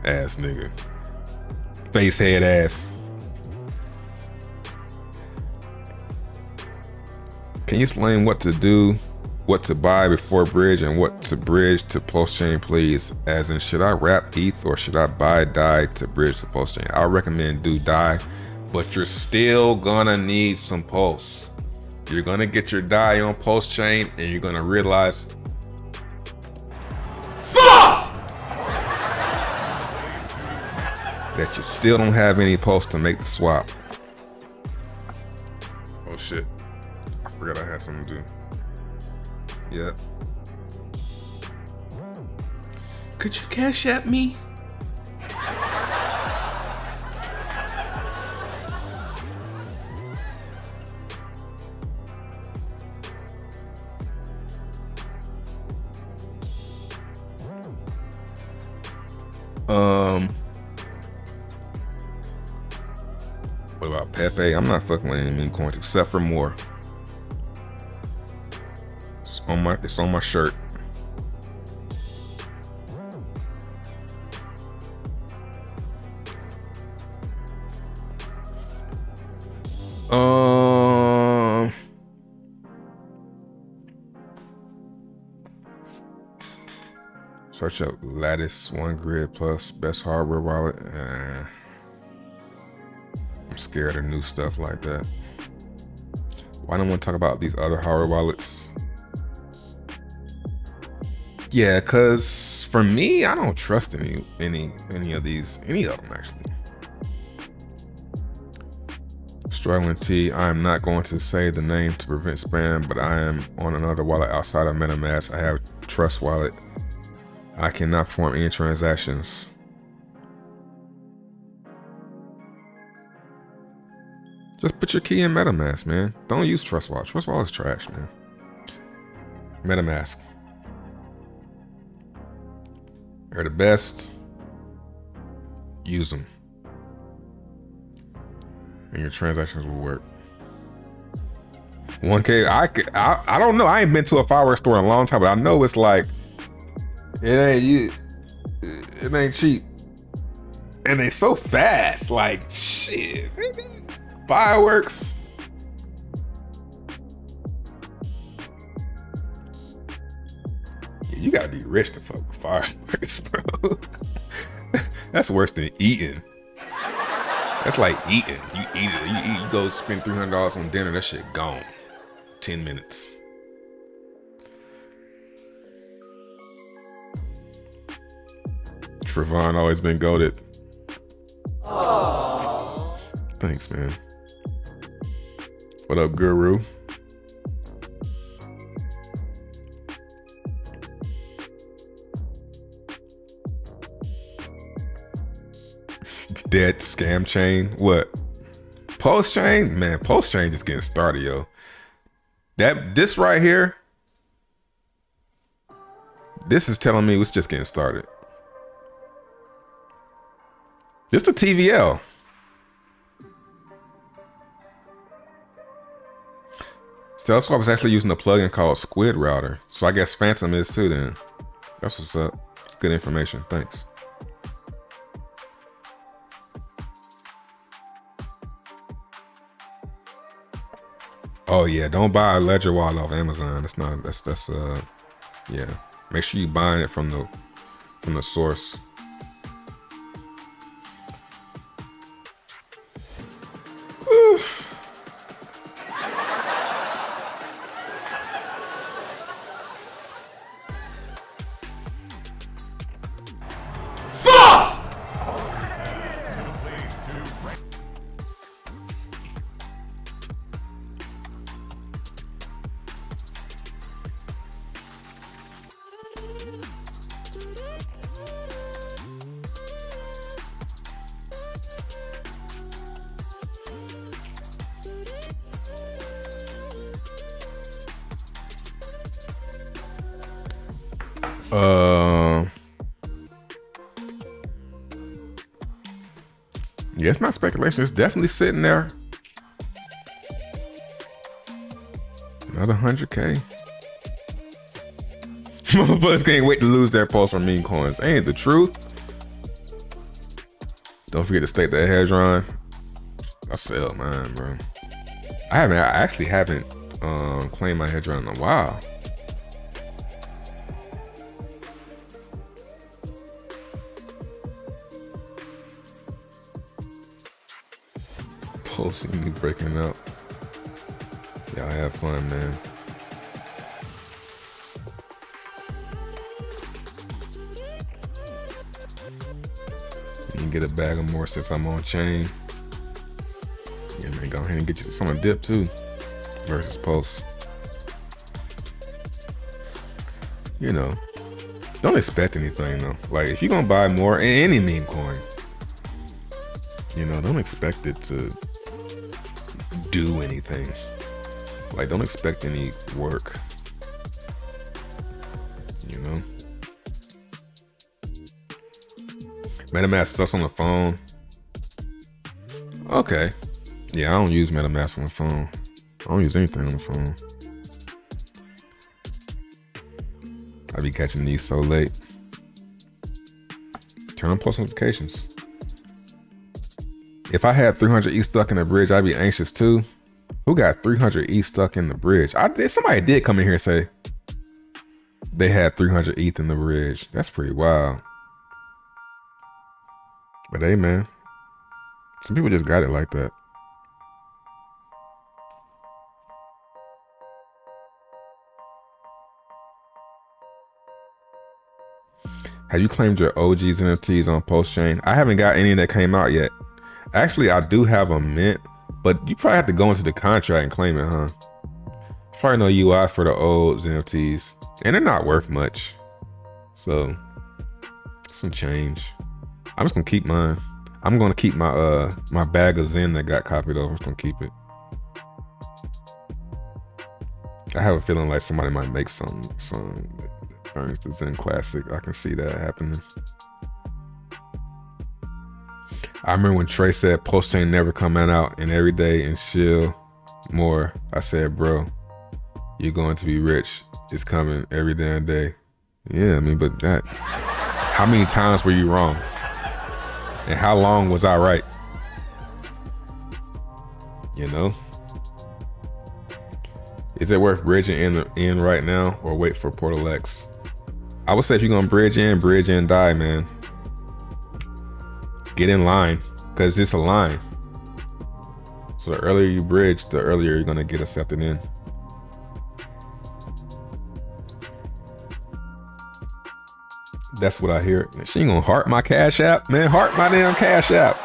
Ass nigga. Face head ass. Can you explain what to do, what to buy before bridge, and what to bridge to Pulsechain, please? As in, should I wrap ETH or should I buy DAI to bridge to Pulsechain? I recommend do DAI, but you're still gonna need some Pulse. You're gonna get your DAI on Pulsechain and you're gonna realize, fuck! That you still don't have any Pulse to make the swap. Oh shit. I forgot I had something to do. Yep. Could you cash at me? What about Pepe? I'm not fucking with any meme coins except for more. It's on my shirt. Search up Lattice One Grid Plus best hardware wallet. I'm scared of new stuff like that. Why don't I want to talk about these other hardware wallets? Yeah, cause for me, I don't trust any of them actually. Struggling T, I am not going to say the name to prevent spam, but I am on another wallet outside of MetaMask. I have Trust Wallet. I cannot perform any transactions. Just put your key in MetaMask, man. Don't use Trust Wallet. Trust Wallet is trash, man. MetaMask. They're the best. Use them. And your transactions will work. 1K, I don't know. I ain't been to a fireworks store in a long time, but I know it's like, it ain't cheap. And they so fast, like, shit. Fireworks. You gotta be rich to fuck with fireworks, bro. That's worse than eating. That's like eating. You eat it. You go spend $300 on dinner. That shit gone. 10 minutes. Trevon always been goated. Aww. Thanks, man. What up, Guru? Dead scam chain. What? Pulsechain? Man, Pulsechain just getting started, yo. This right here, this is telling me it's just getting started. This the TVL. StealthSwap is actually using a plugin called Squid Router. So I guess Phantom is too then. That's what's up. It's good information. Thanks. Oh yeah, don't buy a Ledger wallet off Amazon. That's yeah. Make sure you buying it from the source. Yeah, it's not speculation. It's definitely sitting there. Another 100K. Motherfuckers can't wait to lose their pulse from meme coins. Ain't the truth? Don't forget to stake that Hedron. I sell mine, bro. I actually haven't claimed my Hedron in a while. Pulsing me breaking up. Y'all have fun, man. You can get a bag of more since I'm on chain. Yeah, man, go ahead and get you some on dip too. Versus Pulse. You know, don't expect anything though. Like if you're gonna buy more in any meme coin, you know, don't expect it to do anything. Like don't expect any work. You know? MetaMask sucks on the phone. Okay. Yeah, I don't use MetaMask on the phone. I don't use anything on the phone. I be catching these so late. Turn on post notifications. If I had 300 ETH stuck in the bridge, I'd be anxious too. Who got 300 ETH stuck in the bridge? Somebody did come in here and say they had 300 ETH in the bridge. That's pretty wild. But hey, man, some people just got it like that. Have you claimed your OG's NFTs on Pulsechain? I haven't got any that came out yet. Actually, I do have a mint, but you probably have to go into the contract and claim it, huh? There's probably no UI for the old NFTs, and they're not worth much. So, some change. I'm just gonna keep mine. I'm gonna keep my my bag of Zen that got copied over. I'm just gonna keep it. I have a feeling like somebody might make some that earns the Zen Classic. I can see that happening. I remember when Trey said Pulsechain never coming out and every day and chill more. I said, bro, you're going to be rich. It's coming every damn day. Yeah, I mean, but that, how many times were you wrong? And how long was I right? You know? Is it worth bridging in right now or wait for Portal X? I would say if you're gonna bridge in, die, man. Get in line, because it's a line. So the earlier you bridge, the earlier you're gonna get accepted in. That's what I hear. She ain't gonna heart my Cash App, man. Heart my damn Cash App.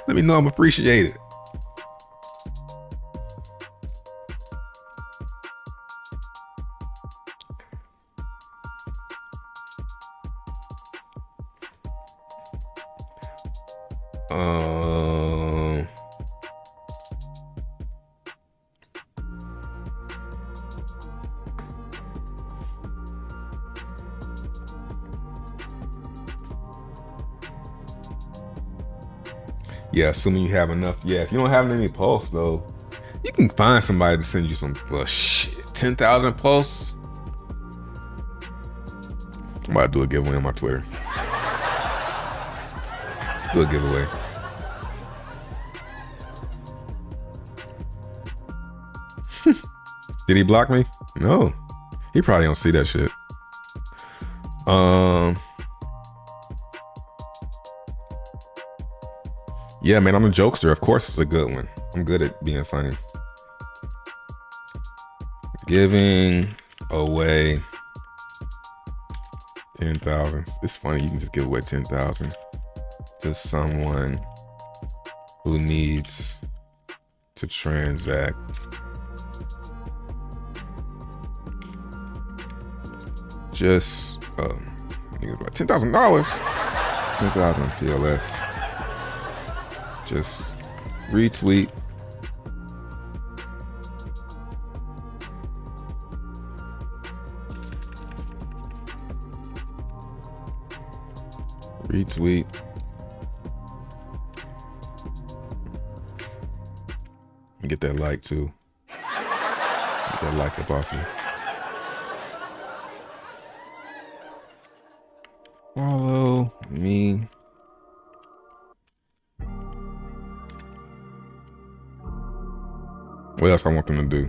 Let me know I'm appreciated. Yeah, assuming you have enough. Yeah, if you don't have any pulse though, you can find somebody to send you some 10,000 pulse. I'm about to do a giveaway on my Twitter. Do a giveaway. Did he block me? No. He probably don't see that shit. Yeah, man, I'm a jokester. Of course it's a good one. I'm good at being funny. Giving away 10,000. It's funny, you can just give away 10,000 to someone who needs to transact. Just $10,000. 10,000 PLS. Just retweet Retweet. And get that like too. Get that like up off you. Follow me. What else I want them to do?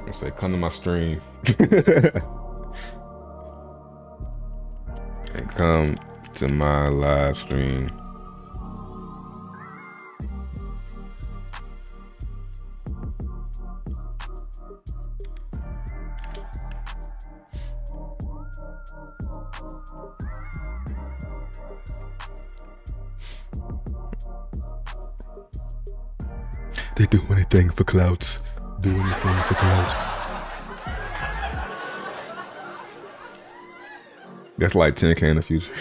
I say, come to my stream. And come to my live stream. They do anything for clout. Do anything for clout. That's like 10K in the future.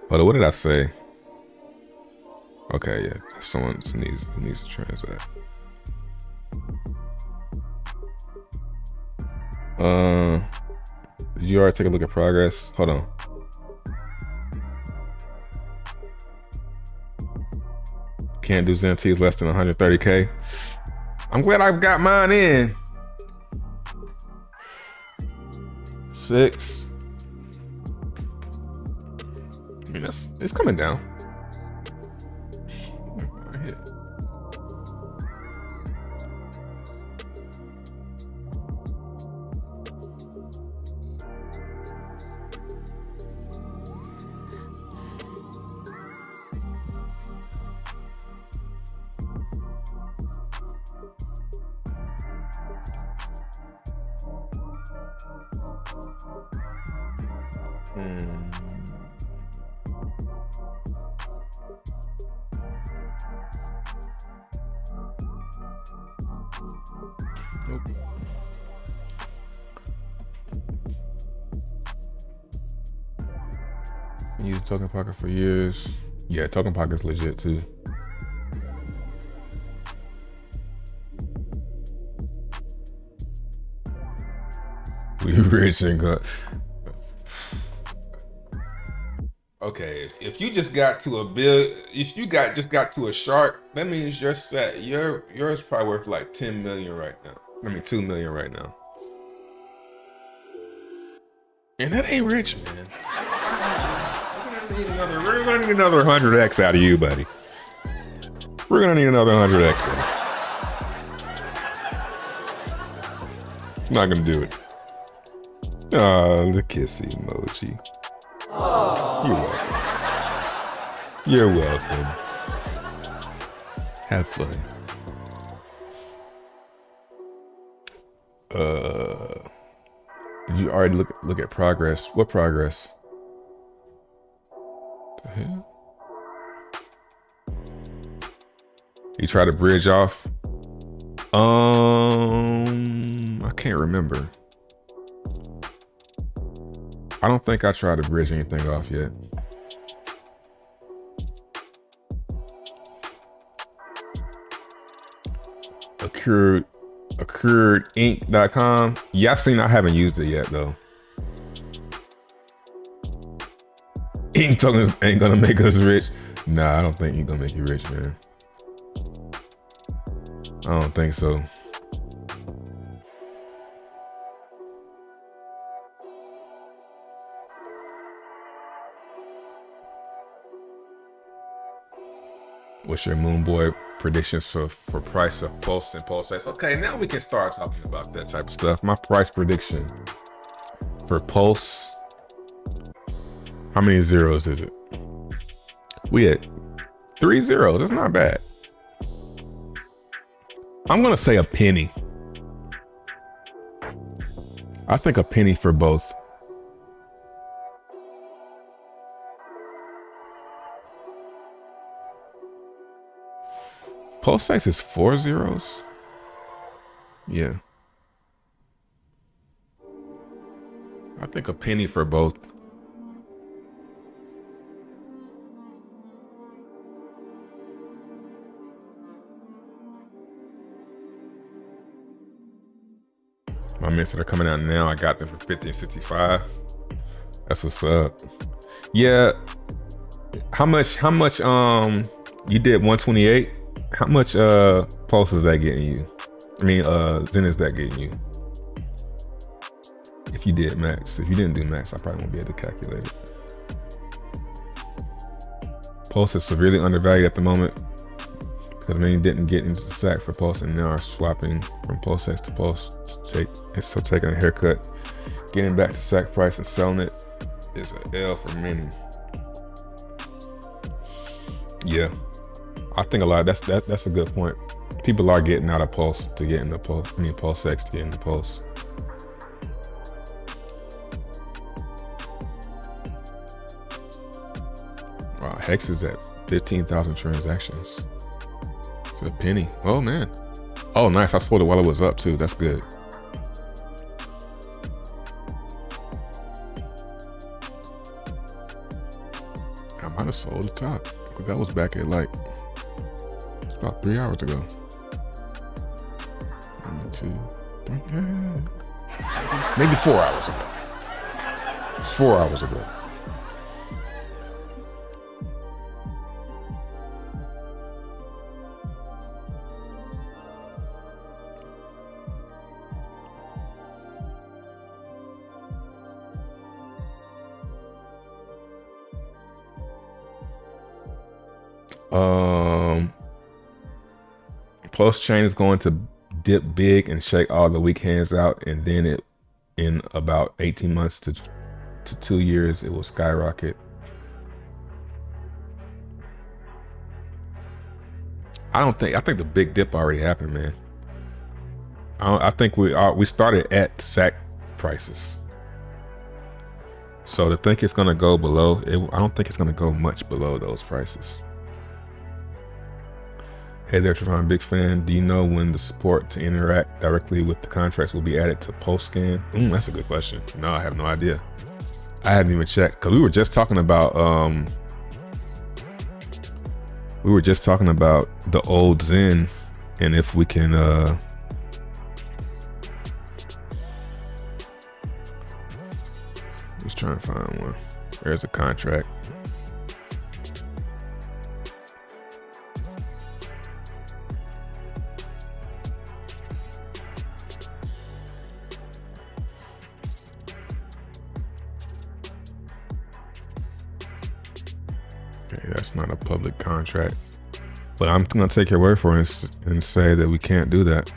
Hold on, what did I say? Okay, yeah. Someone needs to transact. Did you already take a look at progress? Hold on. Can't do ZMTs less than 130K. I'm glad I got mine in. 6. I mean, it's coming down. Right here. Nope. Used Token Pocket for years. Yeah, Token Pocket's legit too. We rich and good. Okay, if you just got to a bill, if you just got to a shark, that means you're set. Yours probably worth like 10 million right now. I mean 2 million right now. And that ain't rich, man. We're gonna need another 100x out of you, buddy. We're gonna need another 100x, buddy. It's not gonna do it. Oh, the kissy emoji. You're welcome. You're welcome. Have fun. Did you already look at progress? What progress? The hell? You try to bridge off? I can't remember. I don't think I tried to bridge anything off yet. Accruedinc.com. Yeah, I haven't used it yet though. Ink tokens ain't gonna make us rich. Nah, I don't think Ink gonna make you rich, man. I don't think so. What's your Moon Boy predictions for price of Pulse and Pulsechain? Okay, now we can start talking about that type of stuff. My price prediction for Pulse. How many zeros is it? We had 3 zeros. That's not bad. I'm gonna say a penny. I think a penny for both. Pulsechain is 4 zeros? Yeah. I think a penny for both. My mints that are coming out now, I got them for 50 and 65. That's what's up. Yeah. How much you did 128? How much pulse is that getting you? I mean Zen is that getting you? If you did max. If you didn't do max, I probably won't be able to calculate it. Pulse is severely undervalued at the moment because many didn't get into the sack for Pulse and now are swapping from Pulsex to Pulse. So taking a haircut, getting back to sack price and selling it is an L for many. Yeah, I think a lot. That's a good point. People are getting out of Pulse to get into Pulse. I mean, Pulsex to get into Pulse. Wow, Hex is at 15,000 transactions. It's a penny. Oh man. Oh nice. I sold it while it was up too. That's good. I might have sold the top because that was back at like about 3 hours ago. 1, 2, 3, maybe 4 hours ago. 4 hours ago. Pulsechain is going to dip big and shake all the weak hands out, and then it, in about 18 months to 2 years, it will skyrocket. I think the big dip already happened, man. I think we started at sack prices. So to think it's gonna go below, I don't think it's gonna go much below those prices. Hey there, Trevon, big fan. Do you know when the support to interact directly with the contracts will be added to Pulsechain? That's a good question. No, I have no idea. I haven't even checked because we were just talking about the old Zen and if we can let's try and find one. There's a contract. Okay, that's not a public contract, but I'm gonna take your word for it and say that we can't do that.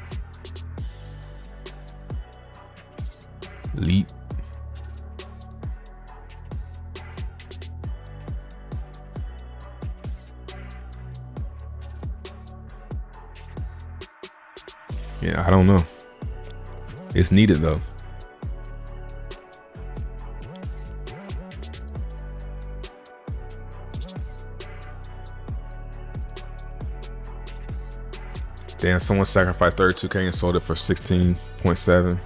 Leap. Yeah, I don't know. It's needed though. Damn, someone sacrificed 32K and sold it for 16.7.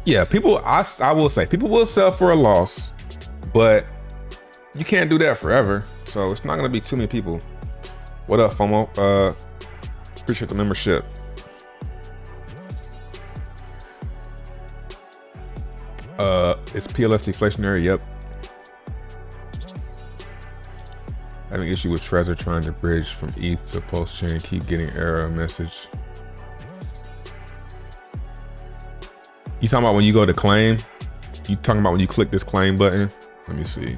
Yeah, people, I will say, people will sell for a loss, but you can't do that forever. So it's not gonna be too many people. What up, FOMO? Appreciate the membership. It's PLS deflationary, yep. Having issue with Trezor trying to bridge from ETH to Pulsechain, keep getting error message. You talking about when you go to claim? You talking about when you click this claim button? Let me see.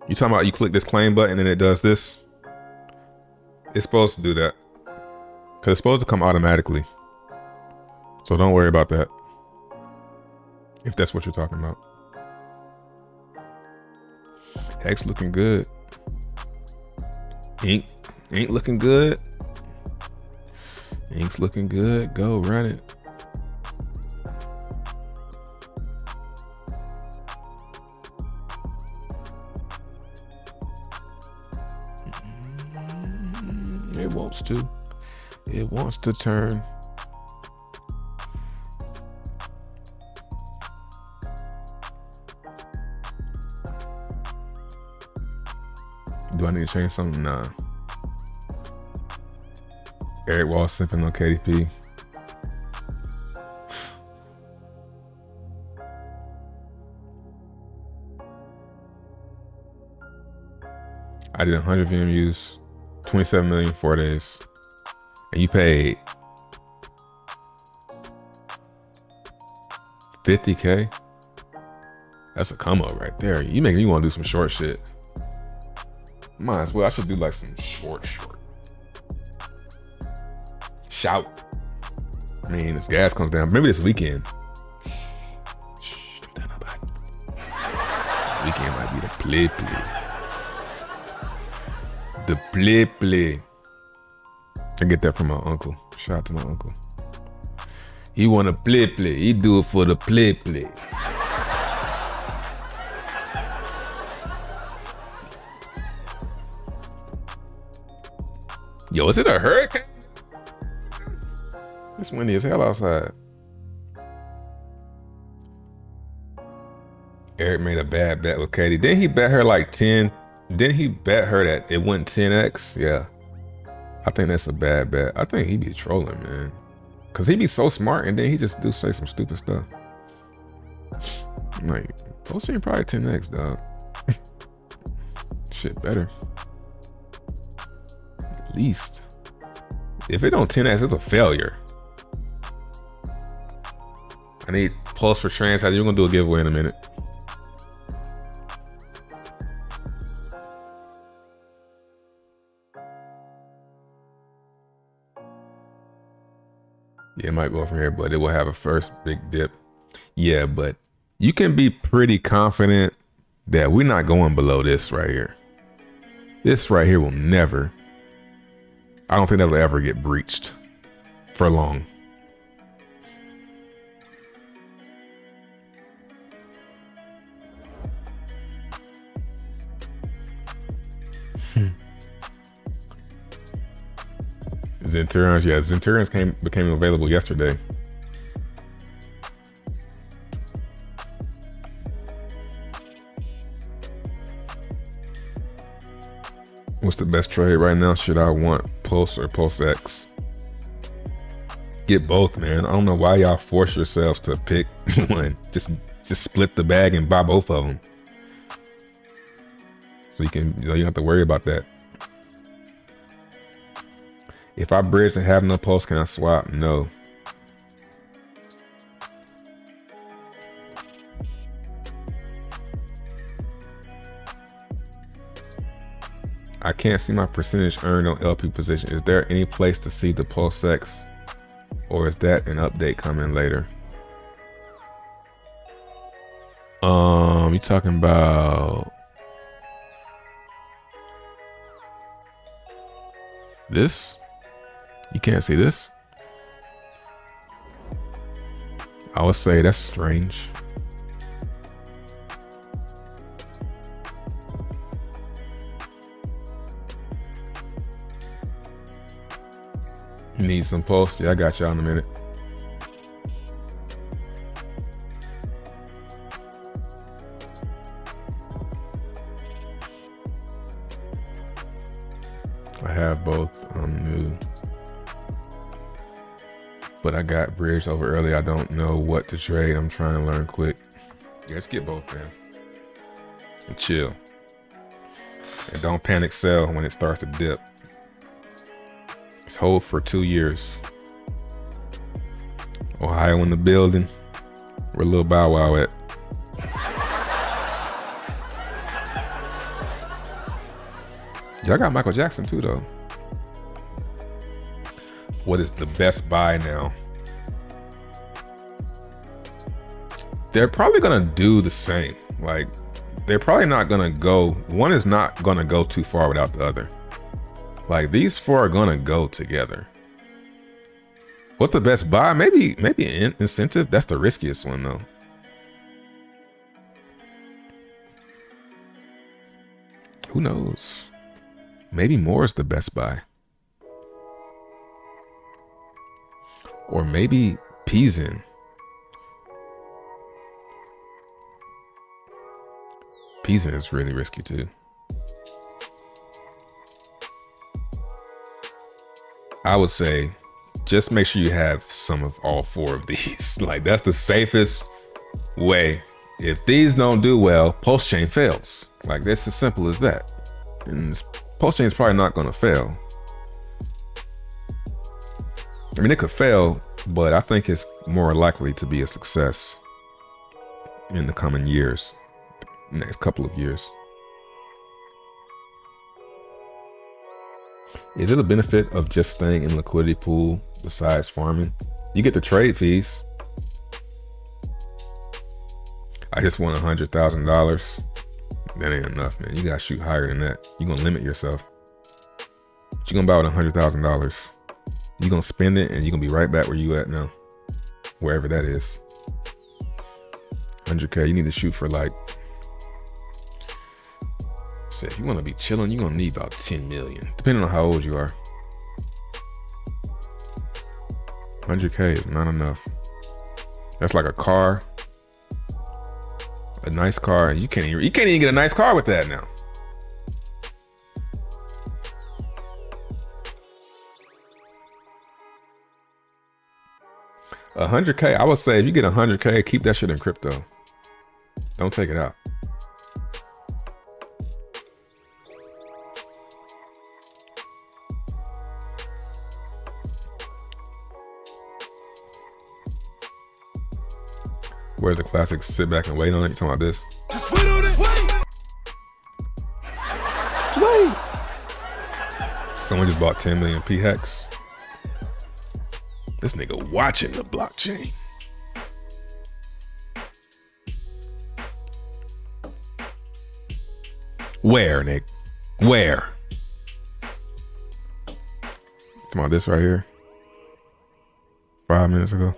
You talking about you click this claim button and it does this? It's supposed to do that. Cause it's supposed to come automatically. So don't worry about that. If that's what you're talking about. Hex looking good. Ink looking good. Ink's looking good. Go run it. It wants to. It wants to turn. Do I need to change something? Nah. Eric Wall simping on KDP. I did 100 VMUs, 27 million, 4 days. And you paid 50K? That's a come up right there. You making me want to do some short shit. Might as well. I should do like some short. Shout. I mean, if gas comes down, maybe this weekend. Shh, don't tell nobody. This weekend might be the play. The play. I get that from my uncle. Shout out to my uncle. He wanna play. He do it for the play. Yo, is it a hurricane? It's windy as hell outside. Eric made a bad bet with Katie. Didn't he bet her like 10? Didn't he bet her that it went 10x? Yeah. I think that's a bad bet. I think he be trolling, man. Cause he be so smart and then he just say some stupid stuff. Like, Pulsechain probably 10x, dog. Shit better. At least. If it don't 10x, it's a failure. I need Pulse for trans. You're gonna do a giveaway in a minute. Yeah, it might go from here, but it will have a first big dip. Yeah, but you can be pretty confident that we're not going below this right here. This right here will never, I don't think that will ever get breached for long. Zenturons, yeah, Zenturons became available yesterday. What's the best trade right now? Should I want Pulse or Pulse X? Get both, man. I don't know why y'all force yourselves to pick one. Just split the bag and buy both of them. So you can, you don't have to worry about that. If I bridge and have no pulse, can I swap? No. I can't see my percentage earned on LP position. Is there any place to see the Pulse X? Or is that an update coming later? You talking about this? You can't see this? I would say that's strange. Need some pulse? Yeah, I got y'all in a minute. I have both. I'm new. But I got bridged over early. I don't know what to trade. I'm trying to learn quick. Yeah, let's get both, man. And chill. And don't panic sell when it starts to dip. Just hold for 2 years. Ohio in the building. Where Lil Bow Wow at? Y'all got Michael Jackson too, though. What is the best buy now? They're probably gonna do the same. Like, they're probably not gonna go, one is not gonna go too far without the other. Like, these four are gonna go together. What's the best buy? Maybe an incentive. That's the riskiest one though. Who knows? Maybe more is the best buy. Or maybe Pizen. Pizen is really risky too. I would say just make sure you have some of all four of these. Like, that's the safest way. If these don't do well, Pulsechain fails. Like, that's as simple as that. And Pulsechain is probably not going to fail. I mean, it could fail, but I think it's more likely to be a success in the coming years, next couple of years. Is it a benefit of just staying in liquidity pool besides farming? You get the trade fees. I just won $100,000. That ain't enough, man. You gotta shoot higher than that. You're gonna limit yourself. What you gonna buy with $100,000? You're gonna spend it and you're gonna be right back where you at now. Wherever that is. 100K, you need to shoot for like, say if you wanna be chilling, you're gonna need about 10 million, depending on how old you are. 100K is not enough. That's like a car. A nice car, and you can't even get a nice car with that now. $100K, I would say if you get $100K, keep that shit in crypto. Don't take it out. Where's the classic sit back and wait on it? You talking about this? Just wait on it. Wait. Someone just bought 10 million P-Hex. This nigga watching the blockchain. Where, Nick? Where? Talking about this right here. 5 minutes ago.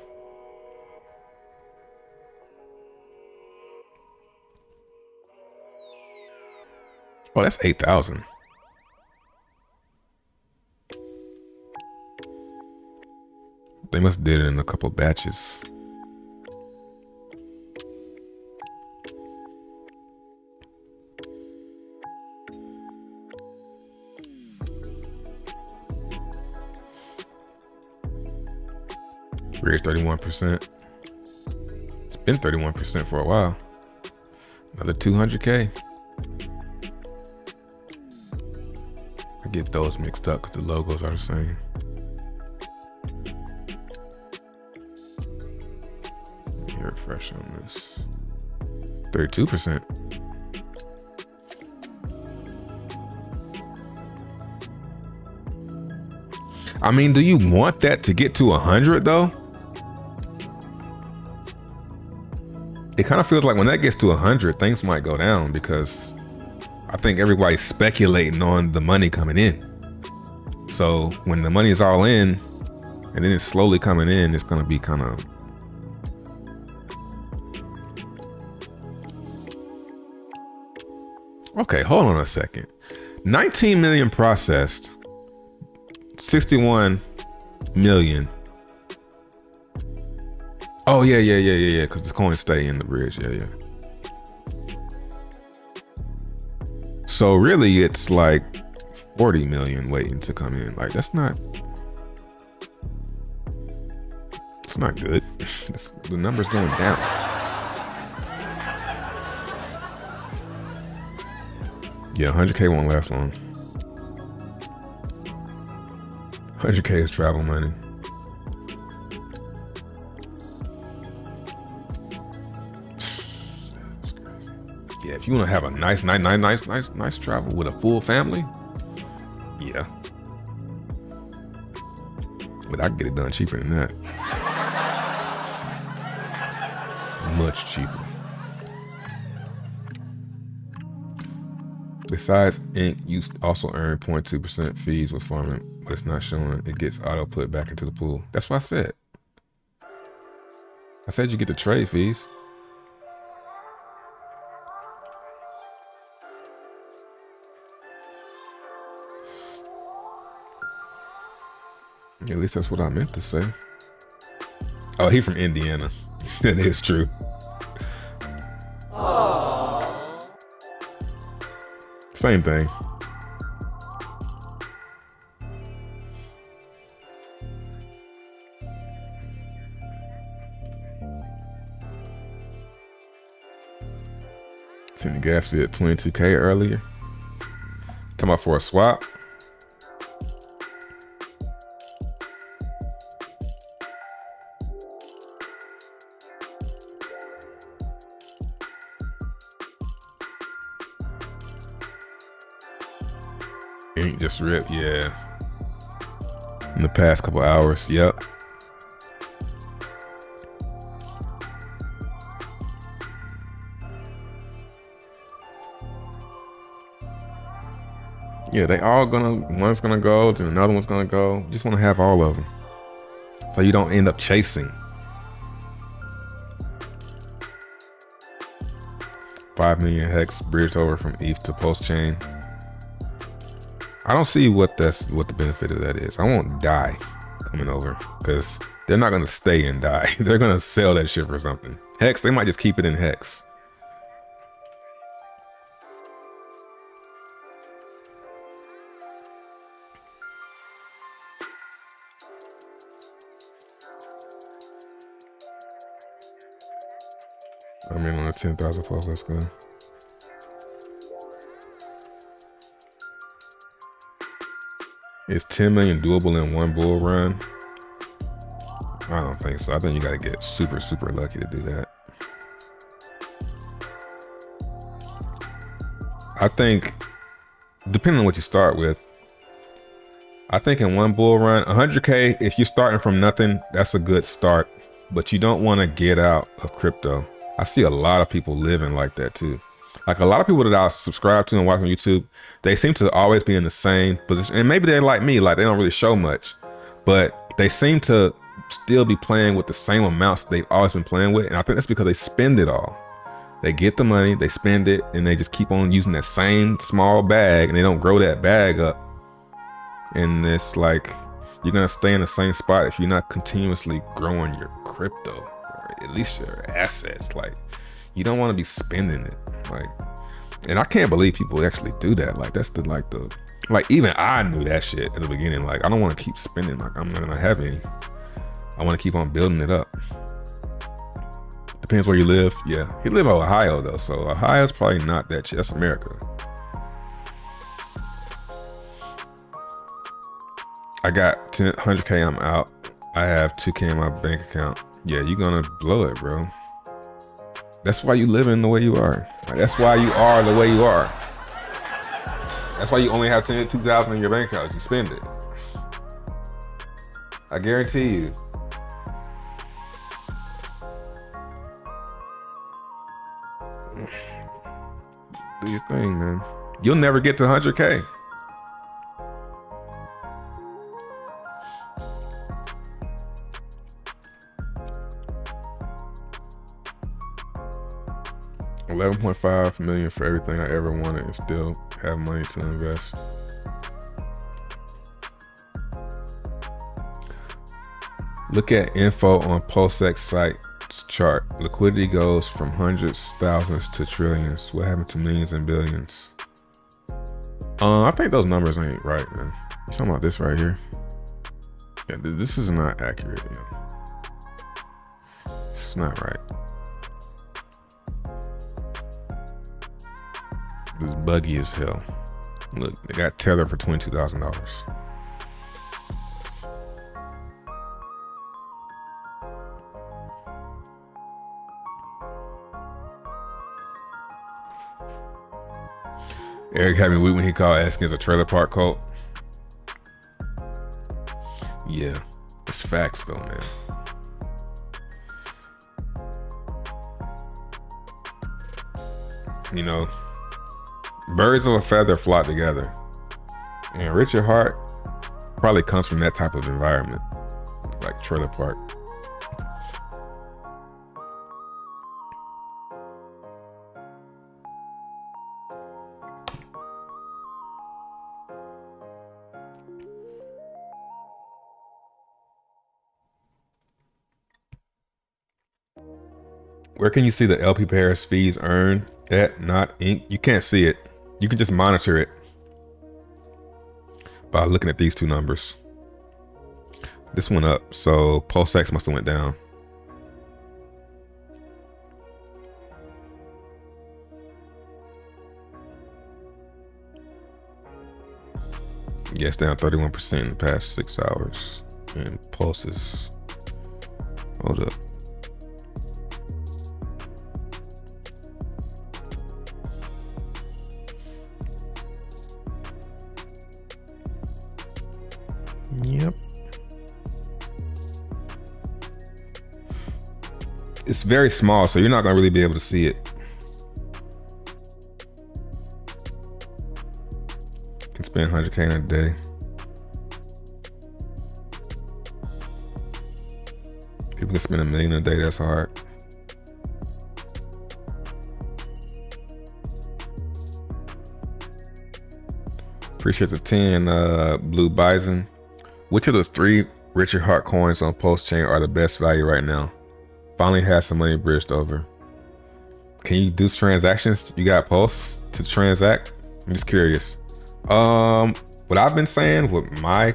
Oh, that's 8,000. They must have did it in a couple batches. Raised 31%. It's been 31% for a while. Another 200K. I get those mixed up because the logos are the same. Let me refresh on this. 32%. I mean, do you want that to get to 100 though? It kind of feels like when that gets to 100, things might go down because I think everybody's speculating on the money coming in. So when the money is all in and then it's slowly coming in, it's going to be kind of... Okay, hold on a second. 19 million processed, 61 million. Oh, yeah, because the coins stay in the bridge. Yeah. So really it's like 40 million waiting to come in. Like, it's not good. The number's going down. Yeah, 100K won't last long. 100K is travel money. Yeah, if you want to have a nice travel with a full family, yeah. But I can get it done cheaper than that. Much cheaper. Besides ink, you also earn 0.2% fees with farming, but it's not showing. It gets auto put back into the pool. That's what I said. I said you get the trade fees. At least that's what I meant to say. Oh, he from Indiana. That is true. Aww. Same thing. Seen the gas fee at 22K earlier. Talking about for a swap. Ink just ripped, yeah. In the past couple hours, yep. Yeah, they all one's gonna go, then another one's gonna go. Just wanna have all of them. So you don't end up chasing. 5 million hex bridged over from ETH to Pulsechain. I don't see what the benefit of that is. I won't die coming over because they're not gonna stay and die. They're gonna sell that shit for something. Hex, they might just keep it in Hex. I'm in on a 10,000 plus, let's go. Is 10 million doable in one bull run? I don't think so. I think you gotta get super, super lucky to do that. I think, depending on what you start with, I think in one bull run, 100K, if you're starting from nothing, that's a good start, but you don't wanna get out of crypto. I see a lot of people living like that too. Like a lot of people that I subscribe to and watch on YouTube, they seem to always be in the same position. And maybe they're like me, like they don't really show much, but they seem to still be playing with the same amounts they've always been playing with. And I think that's because they spend it all. They get the money, they spend it, and they just keep on using that same small bag and they don't grow that bag up. And it's like, you're gonna stay in the same spot if you're not continuously growing your crypto, or at least your assets. Like, you don't want to be spending it. Like, and I can't believe people actually do that. Like, that's like even I knew that shit at the beginning. Like, I don't want to keep spending. Like, I'm not gonna have any. I want to keep on building it up. Depends where you live. Yeah, he live in Ohio though, so Ohio's probably not that shit. That's America. I got 100K. I'm out. I have 2K in my bank account. Yeah, you're gonna blow it, bro. That's why you living the way you are. Like, that's why you are the way you are. That's why you only have 2,000 in your bank account. You spend it. I guarantee you. Do your thing, man. You'll never get to 100K. $11.5 million for everything I ever wanted and still have money to invest. Look at info on Pulsechain site's chart. Liquidity goes from hundreds, thousands to trillions. What happened to millions and billions? I think those numbers ain't right, man. You talking about this right here? Yeah, this is not accurate. You know. It's not right. This buggy as hell. Look, they got Tether for $22,000. Eric had me weak when he called asking is a trailer park cult. Yeah, it's facts though, man. You know, birds of a feather flock together. And Richard Hart probably comes from that type of environment, like trailer park. Where can you see the LP pairs fees earned at? Not Inc. You can't see it. You can just monitor it by looking at these two numbers. This went up, so Pulsechain must have went down. Yeah, it's down 31% in the past 6 hours. And pulses. Hold up. Yep. It's very small, so you're not gonna really be able to see it. Can spend 100K in a day. People can spend $1 million a day. That's hard. Appreciate the 10, Blue Bison. Which of the 3 Richard Hart coins on Pulsechain are the best value right now? Finally has some money bridged over. Can you do transactions? You got Pulse to transact? I'm just curious. What I've been saying, what my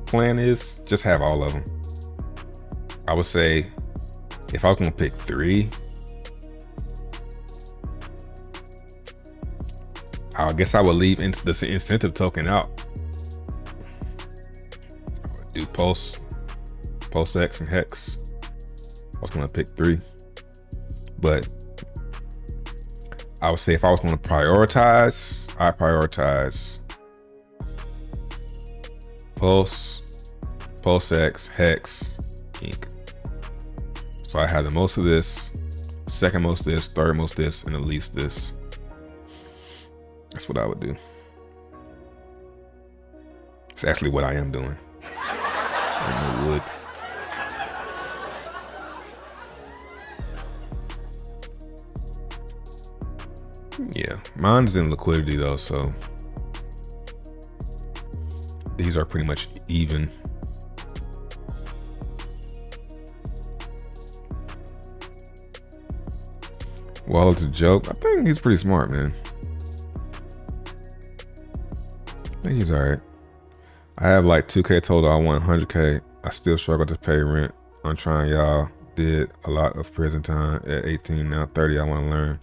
plan is, just have all of them. I would say if I was gonna pick 3, I guess I would leave the incentive token out. I would do Pulse X, and Hex. I was gonna pick 3, but I would say if I was gonna prioritize, I prioritize Pulse X, Hex, Ink. So I have the most of this, second most this, third most this, and the least this. That's what I would do. It's actually what I am doing. I would. Yeah, mine's in liquidity though, so these are pretty much even. Wallet's a joke. I think he's pretty smart, man. I think he's all right. I have like 2K total. I want 100K. I still struggle to pay rent. I'm trying, y'all. Did a lot of prison time at 18, now 30. I want to learn.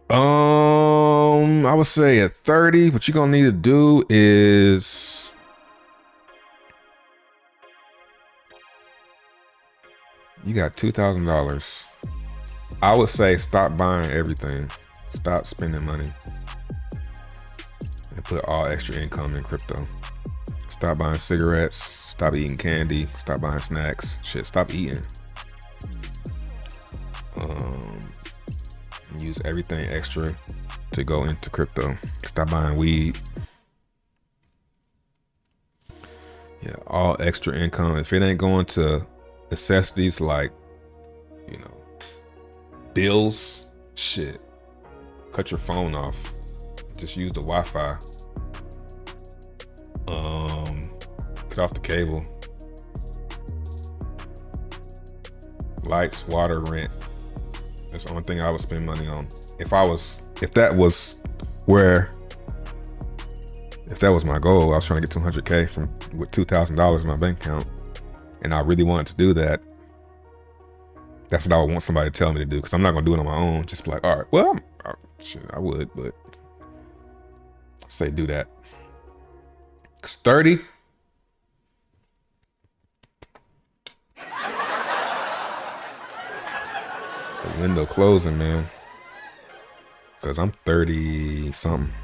I would say at 30, what you're gonna need to do is you got $2,000. I would say stop buying everything. Stop spending money. And put all extra income in crypto. Stop buying cigarettes. Stop eating candy. Stop buying snacks. Shit, stop eating. Use everything extra to go into crypto. Stop buying weed. Yeah, all extra income. If it ain't going to necessities like, you know, bills, shit, cut your phone off. Just use the Wi-Fi. Cut off the cable. Lights, water, rent. That's the only thing I would spend money on. If that was my goal, I was trying to get 200K with $2,000 in my bank account, and I really wanted to do that. That's what I would want somebody to tell me to do, because I'm not gonna do it on my own. Just be like, all right, well, shit, I would, but say do that. 'Cause 30. The window closing, man. Because I'm 30 something.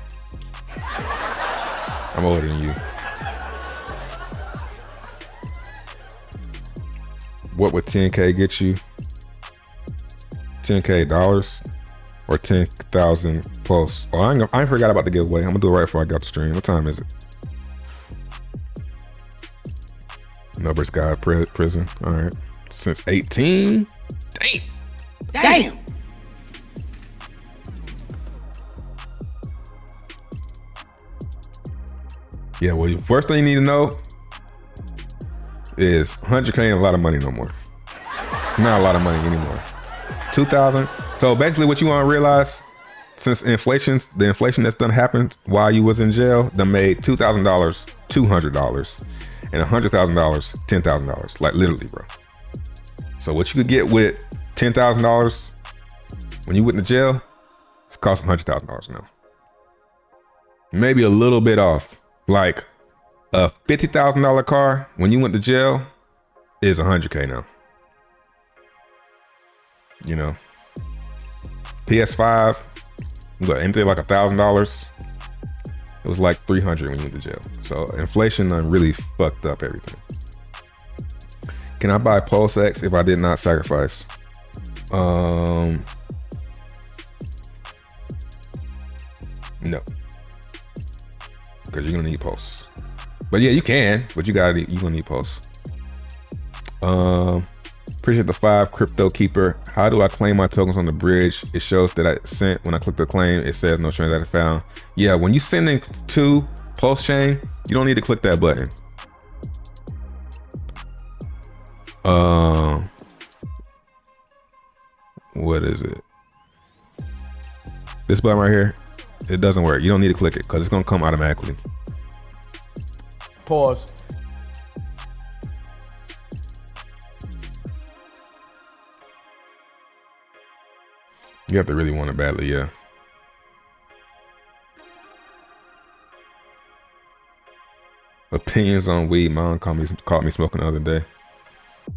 I'm older than you. What would 10K get you? 10K dollars or 10,000 Pulse? Oh, I ain't forgot about the giveaway. I'm gonna do it right before I got the stream. What time is it? Numbers guy prison. All right. Since 18. Damn. Yeah, well, first thing you need to know is 100K ain't a lot of money no more. Not a lot of money anymore. 2,000. So basically what you want to realize, since the inflation that's done happened while you was in jail, done made $2,000, $200, and $100,000, $10,000. Like literally, bro. So what you could get with $10,000 when you went to jail, it's costing $100,000 now. maybe a little bit off. Like a $50,000 car when you went to jail is $100K now. You know, PS5, what, anything like $1,000? It was like $300 when you went to jail. So inflation done really fucked up everything. Can I buy Pulsechain if I did not sacrifice? No, because you're gonna need Pulse. But yeah, you can, but you're gonna need Pulse. Appreciate the 5 crypto keeper. How do I claim my tokens on the bridge? It shows that I sent. When I click the claim, it says no transaction found. Yeah, when you sending to Pulsechain, you don't need to click that button. What is it? This button right here, it doesn't work. You don't need to click it because it's gonna come automatically. Pause. You have to really want it badly, yeah. Opinions on weed. Mom caught me smoking the other day.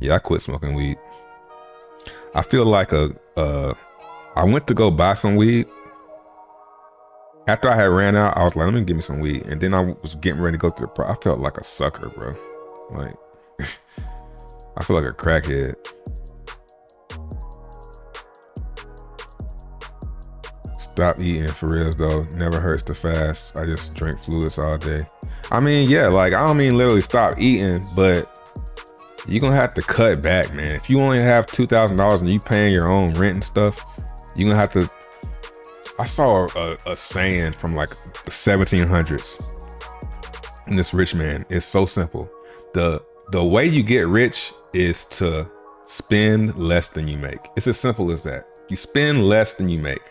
Yeah, I quit smoking weed. I feel like I went to go buy some weed. After I had ran out, I was like, let me give me some weed. And then I was getting ready to go through I felt like a sucker, bro. Like, I feel like a crackhead. Stop eating for real though. Never hurts to fast. I just drink fluids all day. I mean, yeah, like I don't mean literally stop eating, but you're gonna have to cut back, man. If you only have $2,000 and you paying your own rent and stuff, you're gonna have to. I saw a saying from like the 1700s. And this rich man, it's so simple. The way you get rich is to spend less than you make. It's as simple as that. You spend less than you make.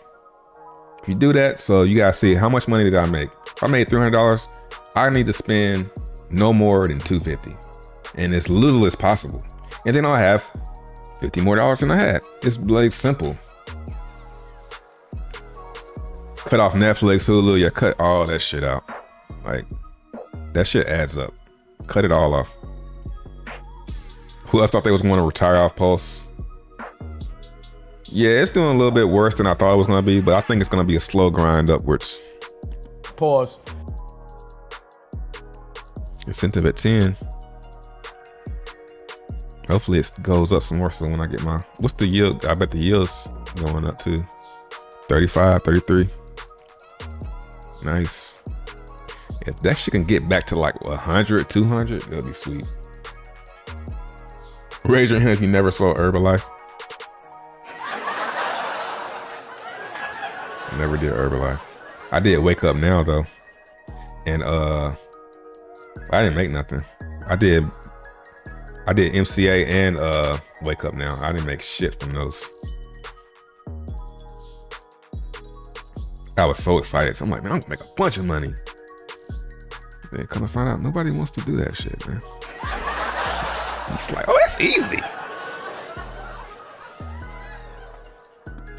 If you do that, so you gotta see how much money did I make. If I made $300, I need to spend no more than $250, and as little as possible. And then I'll have $50 more than I had. It's like simple. Cut off Netflix, Hulu, yeah, cut all that shit out. Like, that shit adds up. Cut it all off. Who else thought they was going to retire off Pulse? Yeah, it's doing a little bit worse than I thought it was going to be, but I think it's going to be a slow grind upwards. Pause. Incentive at 10. Hopefully it goes up some more. So when I get my, what's the yield? I bet the yield's going up to 35, 33. Nice. If that shit can get back to like 100, 200, that'll be sweet. Raise your hand if you never saw Herbalife. Never did Herbalife. I did Wake Up Now though, and I didn't make nothing. I did MCA and Wake Up Now. I didn't make shit from those. I was so excited. So I'm like, man, I'm gonna make a bunch of money. Then come to find out, nobody wants to do that shit, man. It's like, oh, it's easy.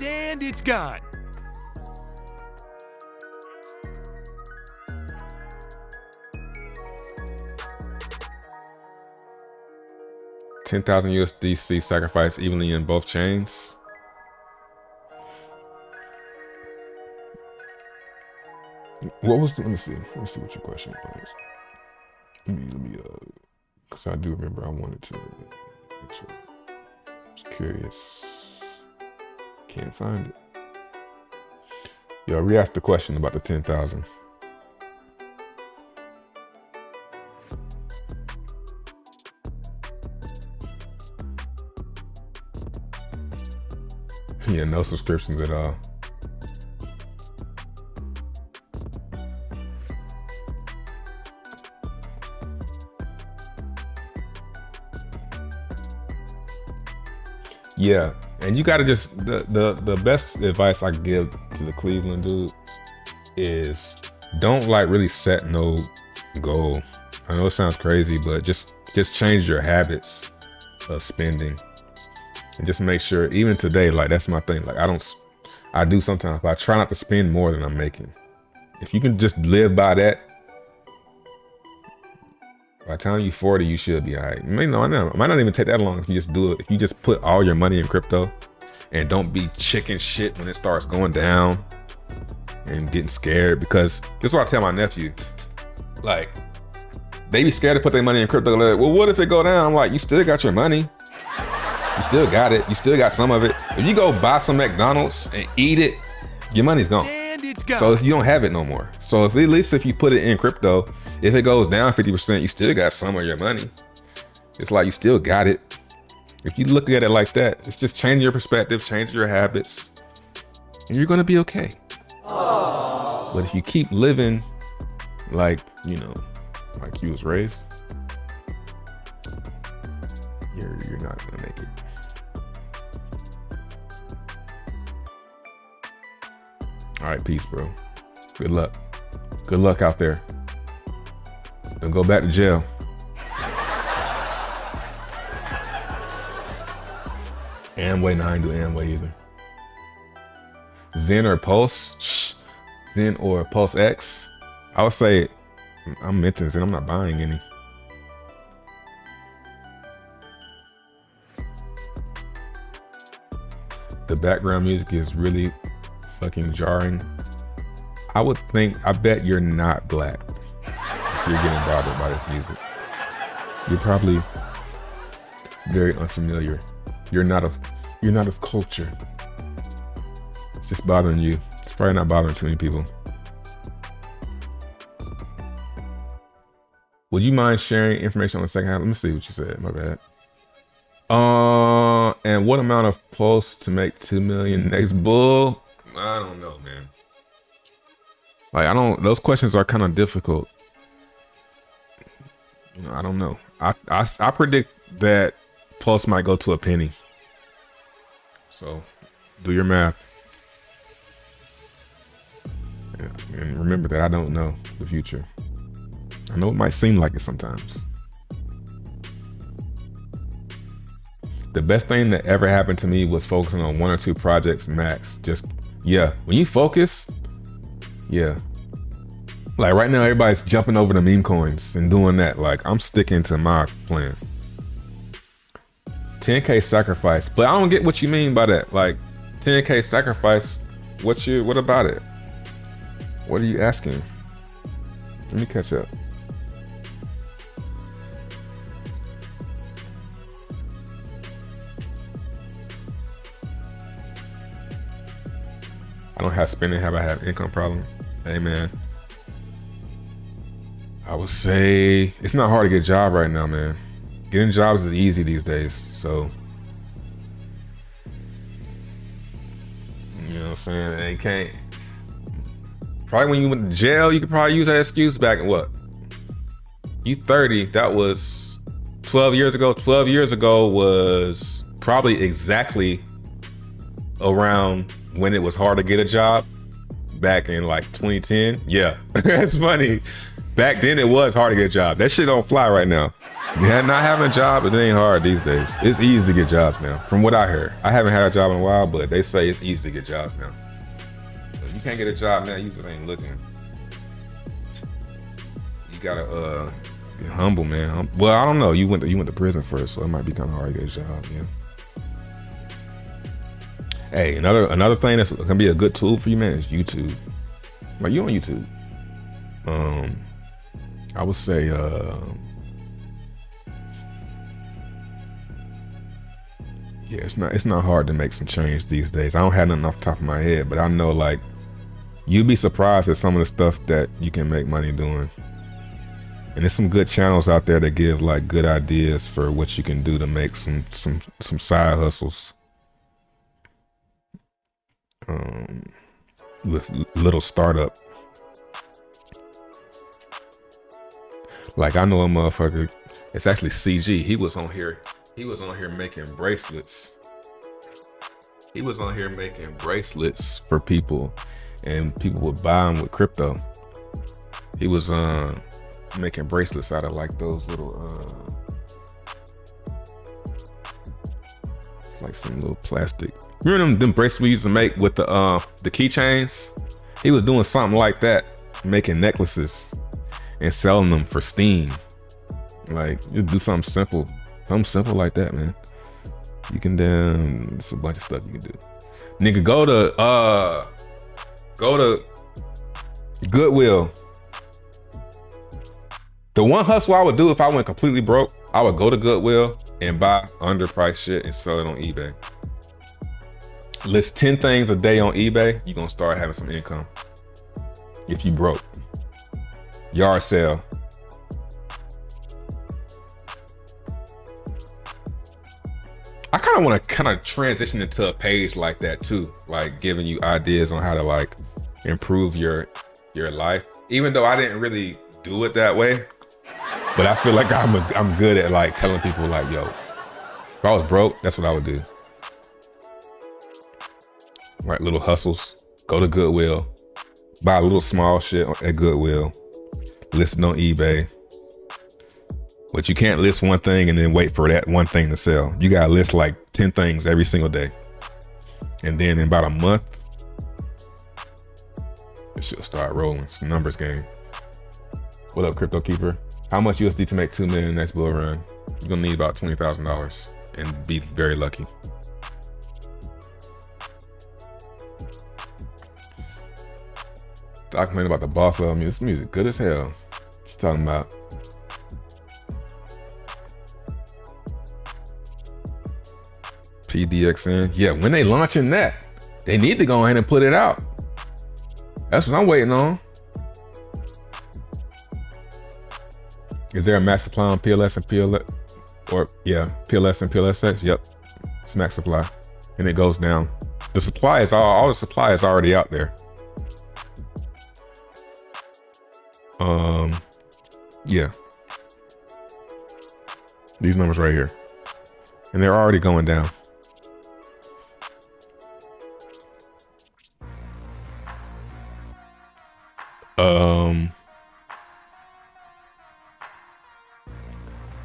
And it's gone. $10,000 USDC sacrifice evenly in both chains. What was let me see what your question was. Let me because I do remember I wanted to make sure. I was curious. Can't find it. Yo, re-ask the question about the 10,000. Yeah, no subscriptions at all. Yeah, and you gotta just the best advice I give to the Cleveland dude is don't like really set no goal. I know it sounds crazy, but just change your habits of spending. And just make sure, even today, like that's my thing. Like I do sometimes, but I try not to spend more than I'm making. If you can just live by that, by the time you're 40, you should be all right. It might not even take that long if you just do it. If you just put all your money in crypto and don't be chicken shit when it starts going down and getting scared. Because this is what I tell my nephew. Like, they be scared to put their money in crypto. Like, well, what if it go down? I'm like, you still got your money. You still got it. You still got some of it. If you go buy some McDonald's and eat it, your money's gone. So you don't have it no more. So at least if you put it in crypto, if it goes down 50%, you still got some of your money. It's like you still got it. If you look at it like that, it's just changing your perspective, changing your habits, and you're gonna be okay. Aww. But if you keep living like, you know, like you was raised, you're not gonna make it. All right, peace, bro. Good luck. Good luck out there. Don't go back to jail. Amway, no, I ain't do Amway either. Zen or Pulse? Zen or Pulse X? I would say I'm minting Zen. I'm not buying any. The background music is really fucking jarring. I bet you're not black if you're getting bothered by this music. You're probably very unfamiliar. You're not of culture. It's just bothering you. It's probably not bothering too many people. Would you mind sharing information on the second half? Let me see what you said. My bad. And what amount of pulse to make 2 million next bull? I don't know, man. Like, those questions are kind of difficult. You know, I don't know. I predict that Pulse might go to a penny. So do your math. And remember that I don't know the future. I know it might seem like it sometimes. The best thing that ever happened to me was focusing on 1 or 2 projects max. When you focus, like right now, everybody's jumping over the meme coins and doing that. Like, I'm sticking to my plan. 10K sacrifice, but I don't get what you mean by that. Like, 10K sacrifice, what about it? What are you asking? Let me catch up. I don't have spending, I have income problem? Hey man. I would say it's not hard to get a job right now, man. Getting jobs is easy these days, so. You know what I'm saying? They can't. Probably when you went to jail, you could probably use that excuse back in what? You 30, that was 12 years ago. 12 years ago was probably exactly around when it was hard to get a job back in like 2010. Yeah, that's funny. Back then it was hard to get a job. That shit don't fly right now. Yeah, not having a job, it ain't hard these days. It's easy to get jobs now, from what I heard. I haven't had a job in a while, but they say it's easy to get jobs now. So if you can't get a job now, you just ain't looking. You gotta be humble, man. Well, I don't know. You went to prison first, so it might be kind of hard to get a job, yeah. Hey, another thing that's gonna be a good tool for you, man, is YouTube. Like, you on YouTube. I would say yeah, it's not hard to make some change these days. I don't have nothing off the top of my head, but I know, like, you'd be surprised at some of the stuff that you can make money doing. And there's some good channels out there that give like good ideas for what you can do to make some side hustles. With little startup. Like, I know a motherfucker, it's actually CG. He was on here making bracelets. He was on here making bracelets for people, and people would buy them with crypto. He was making bracelets out of like those little like some little plastic. Remember them bracelets we used to make with the keychains? He was doing something like that making necklaces and selling them for steam. Like, you do something simple like that, man. You can then, it's a bunch of stuff you can do. Nigga, go to Goodwill. The one hustle I would do if I went completely broke, I would go to Goodwill and buy underpriced shit and sell it on eBay. List 10 things a day on eBay, you're gonna start having some income. If you broke. Yard sale. I kind of want to transition into a page like that too, like giving you ideas on how to like improve your life. Even though I didn't really do it that way, but I feel like I'm good at like telling people like, yo, if I was broke, that's what I would do. Like little hustles, go to Goodwill, buy a little small shit at Goodwill, list it on eBay. But you can't list one thing and then wait for that one thing to sell. You gotta list like 10 things every single day. And then in about a month, it should start rolling. It's a numbers game. What up, Crypto Keeper? How much USD to make 2 million in the next bull run? You're gonna need about $20,000 and be very lucky. Document about the boss level music. This music good as hell. What you talking about? PDXN. Yeah, when they launching that, they need to go ahead and put it out. That's what I'm waiting on. Is there a max supply on PLS and PLS? Or yeah, PLS and PLSX? Yep, it's max supply, and it goes down. The supply is all the supply is already out there. Yeah, these numbers right here, and they're already going down.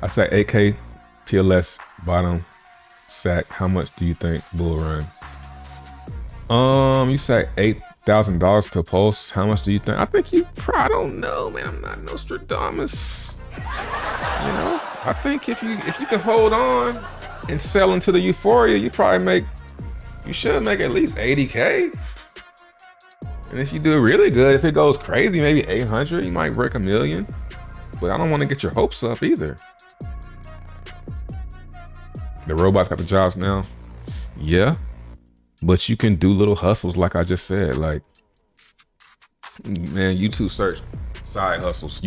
I say 8K PLS bottom sack. How much do you think bull run? You say $8,000 to Pulse. How much do you think? I think you probably, I don't know, man. I'm not Nostradamus. You know, I think if you can hold on and sell into the euphoria, you should make at least 80K. And if you do really good, if it goes crazy, maybe 800, you might break $1 million. But I don't want to get your hopes up either. The robots got the jobs now. Yeah. But you can do little hustles like I just said. Like, man, YouTube search side hustles.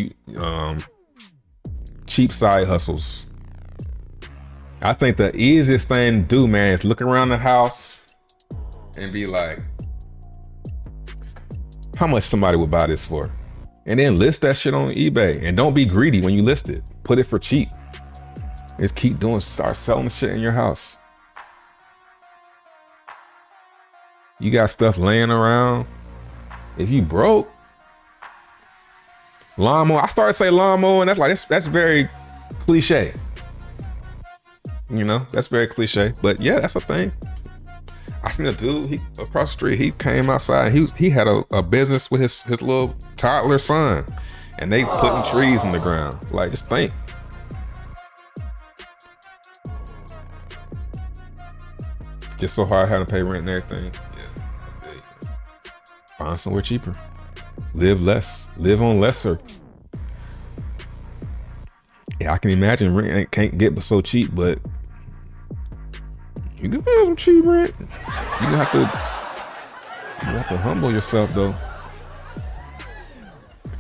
Cheap side hustles. I think the easiest thing to do, man, is look around the house and be like, how much somebody would buy this for? And then list that shit on eBay. And don't be greedy when you list it. Put it for cheap. Just start selling shit in your house. You got stuff laying around. If you broke, lawnmower. I started to say lawnmower, and that's very cliche. You know, that's very cliche. But yeah, that's a thing. I seen a dude across the street. He came outside. He had a business with his little toddler son, and they putting trees in the ground. Like, just think. Just so hard having to pay rent and everything. Yeah. Find somewhere cheaper. Live less. Live on lesser. Yeah, I can imagine rent can't get so cheap, but you can find some cheap rent. You have to humble yourself though.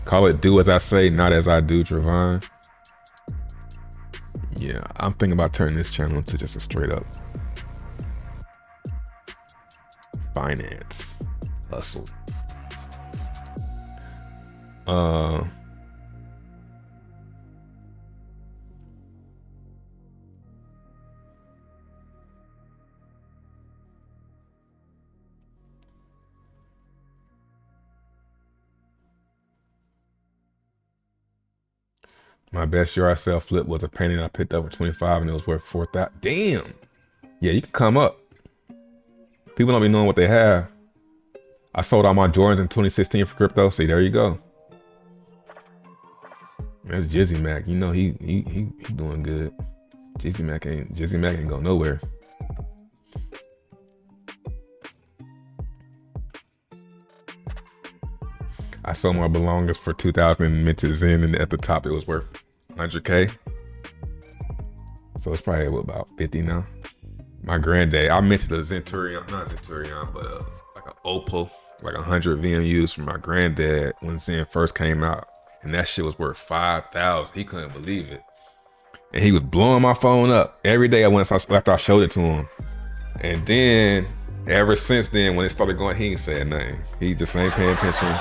Call it do as I say, not as I do, Trevon. Yeah, I'm thinking about turning this channel into just a straight up finance hustle. My best yard sale flip was a painting I picked up for 25 and it was worth 4,000. Damn. Yeah, you can come up. People don't be knowing what they have. I sold all my Jordans in 2016 for crypto. See, there you go. That's Jizzy Mac. You know he doing good. Jizzy Mac ain't going nowhere. I sold my belongings for 2,000 minted Zen, and at the top it was worth 100K. So it's probably about 50 now. My granddad, I minted a Centurion, not Centurion, but like an Opal, like 100 VMUs from my granddad when Zen first came out, and that shit was worth 5,000. He couldn't believe it, and he was blowing my phone up every day. After I showed it to him, and then ever since then, when it started going, he ain't saying nothing. He just ain't paying attention.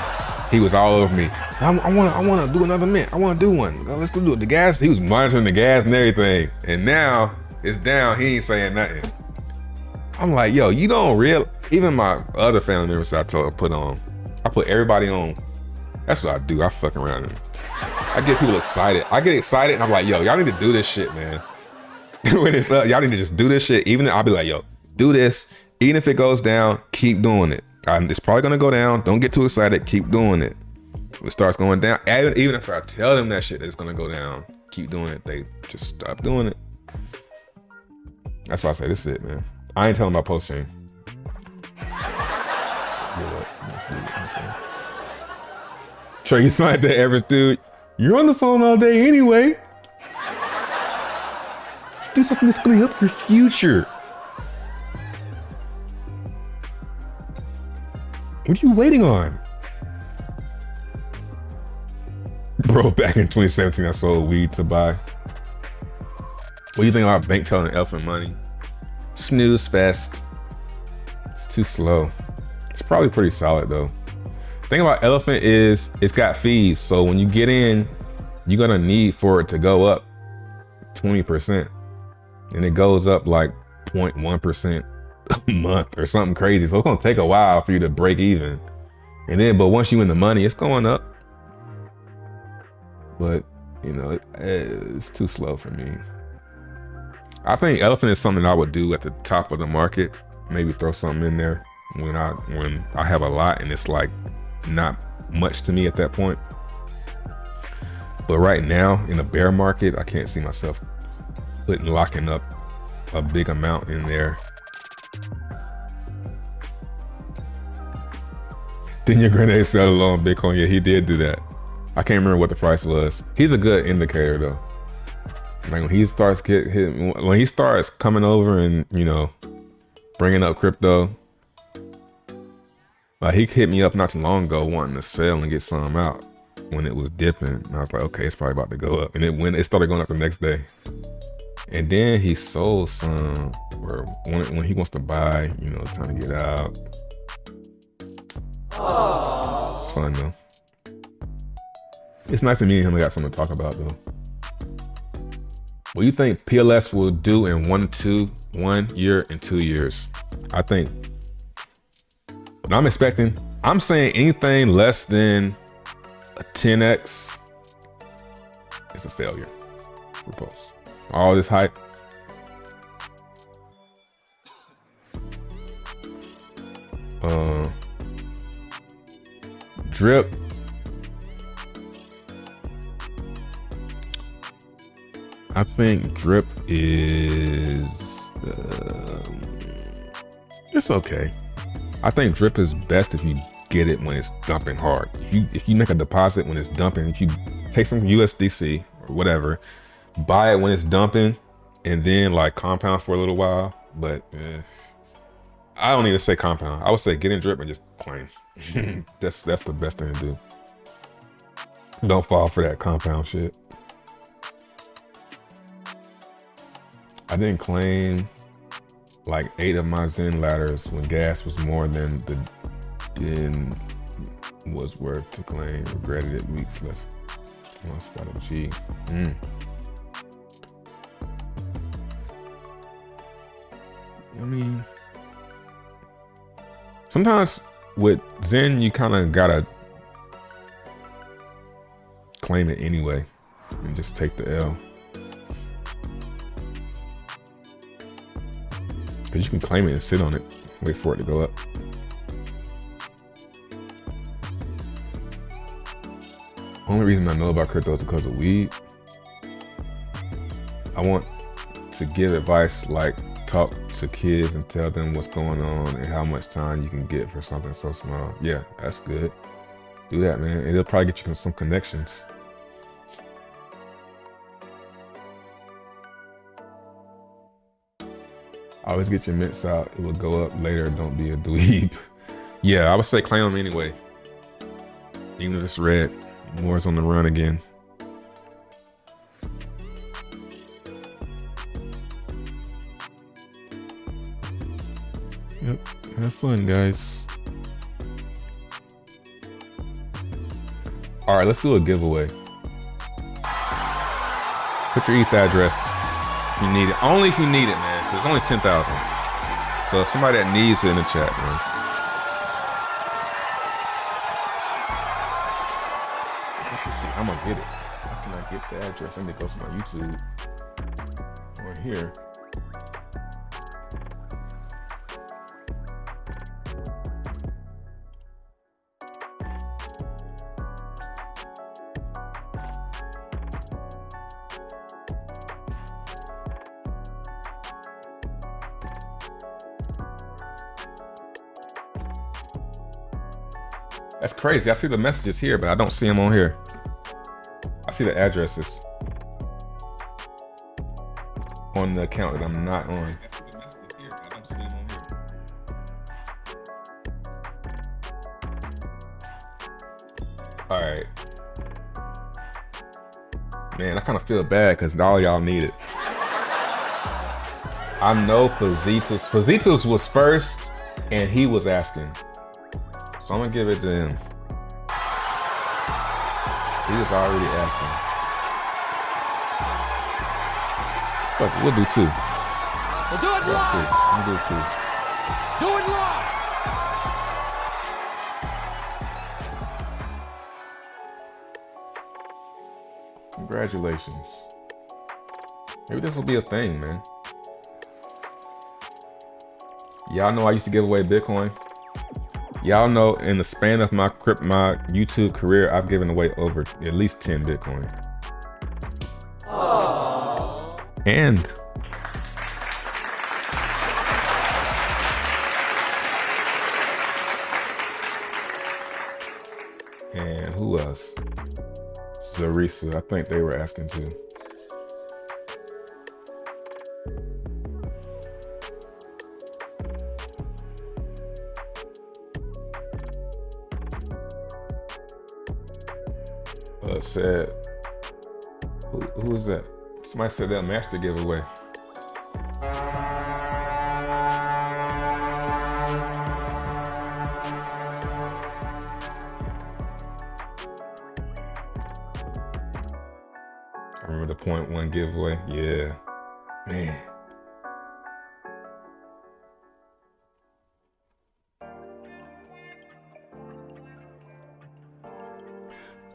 He was all over me. I want to do another mint. I want to do one. Let's go do it. The gas. He was monitoring the gas and everything. And now it's down. He ain't saying nothing. I'm like, yo, you don't real. Even my other family members I put everybody on. That's what I do. I fuck around and I get people excited. I get excited and I'm like, yo, y'all need to do this shit, man. When it's up, y'all need to just do this shit. Even I'll be like, yo, do this. Even if it goes down, keep doing it. It's probably gonna go down. Don't get too excited. Keep doing it. When it starts going down, even if I tell them that shit that it's gonna go down, keep doing it. They just stop doing it. That's why I say this is it, man. I ain't telling about Pulsechain. Trey, you sound like that average dude. You're on the phone all day anyway. Do something that's gonna help your future. What are you waiting on? Bro, back in 2017, I sold weed to buy. What do you think about bank telling Elephant money? Snooze fest. It's too slow. It's probably pretty solid though. The thing about Elephant is it's got fees. So when you get in, you're gonna need for it to go up 20%. And it goes up like 0.1% a month or something crazy. So it's gonna take a while for you to break even. But once you in the money, it's going up. But you know, it's too slow for me. I think Elephant is something I would do at the top of the market. Maybe throw something in there when I have a lot and it's like not much to me at that point. But right now in a bear market, I can't see myself locking up a big amount in there. Then your granddad sell alone Bitcoin. Yeah, he did do that. I can't remember what the price was. He's a good indicator though. Like when he starts when he starts coming over and you know bringing up crypto, like he hit me up not too long ago wanting to sell and get some out when it was dipping, and I was like, okay, it's probably about to go up, and when it started going up the next day, and then he sold some where when he wants to buy, you know, it's time to get out. It's fun though. It's nice to meet him. We got something to talk about though. What do you think PLS will do in 1 year and 2 years? I think what I'm saying anything less than a 10x is a failure for Pulse. All this hype. Drip. I think Drip is it's okay. I think Drip is best if you get it when it's dumping hard. If you make a deposit when it's dumping, if you take some USDC or whatever, buy it when it's dumping, and then like compound for a little while. But I don't even say compound. I would say get in Drip and just claim. That's the best thing to do. Don't fall for that compound shit. I didn't claim like 8 of my Zen ladders when gas was more than the DIN was worth to claim. Regretted it weeks less. Must got a G. I mean, sometimes with Zen, you kind of gotta claim it anyway and just take the L. Because you can claim it and sit on it, wait for it to go up. Only reason I know about crypto is because of weed. I want to give advice, like talk to kids and tell them what's going on and how much time you can get for something so small. Yeah, that's good. Do that, man. It'll probably get you some connections. Always get your mints out. It will go up later. Don't be a dweeb. Yeah, I would say claim them anyway. Even if it's red. More's on the run again. Yep, have fun, guys. All right, let's do a giveaway. Put your ETH address if you need it. Only if you need it, man, because it's only 10,000. So if somebody that needs it in the chat, man. Let's see, I'm gonna get it. How can I get the address? Let me go to my YouTube on here. That's crazy. I see the messages here, but I don't see them on here. I see the addresses on the account that I'm not on. All right. Man, I kind of feel bad because all y'all need it. I know Fazitas was first and he was asking. So I'm gonna give it to him. He was already asking. Fuck, we'll do two. We'll do it live. We'll do two. Do it live. Congratulations. Maybe this will be a thing, man. Y'all know I used to give away Bitcoin. Y'all know in the span of my YouTube career, I've given away over at least 10 Bitcoin. Aww. And who else? Zarisa, I think they were asking too. Said, who is that? Somebody said that master giveaway. I remember the 0.1 giveaway. Yeah, man.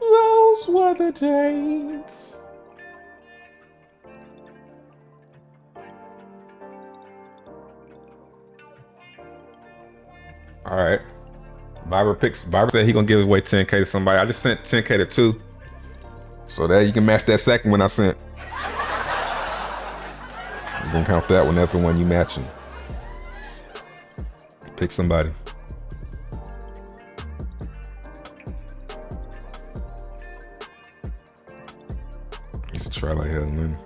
Those were the days. All right. Barbara said he gonna give away 10K to somebody. I just sent 10K to 2. So that you can match that second one I sent. You're gonna count that one. That's the one you matching. Pick somebody. Try like hell, man.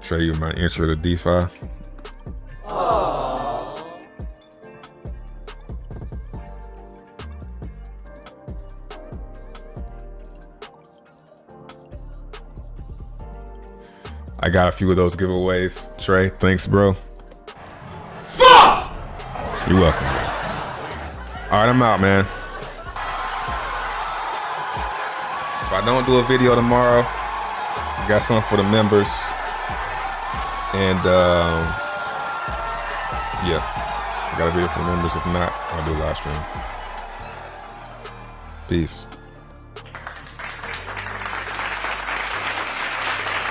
Show you my intro to DeFi. Aww. I got a few of those giveaways. Trey, thanks, bro. Fuck! You're welcome, man. All right, I'm out, man. If I don't do a video tomorrow, I got something for the members. And yeah, I got a video for the members. If not, I'll do a live stream. Peace.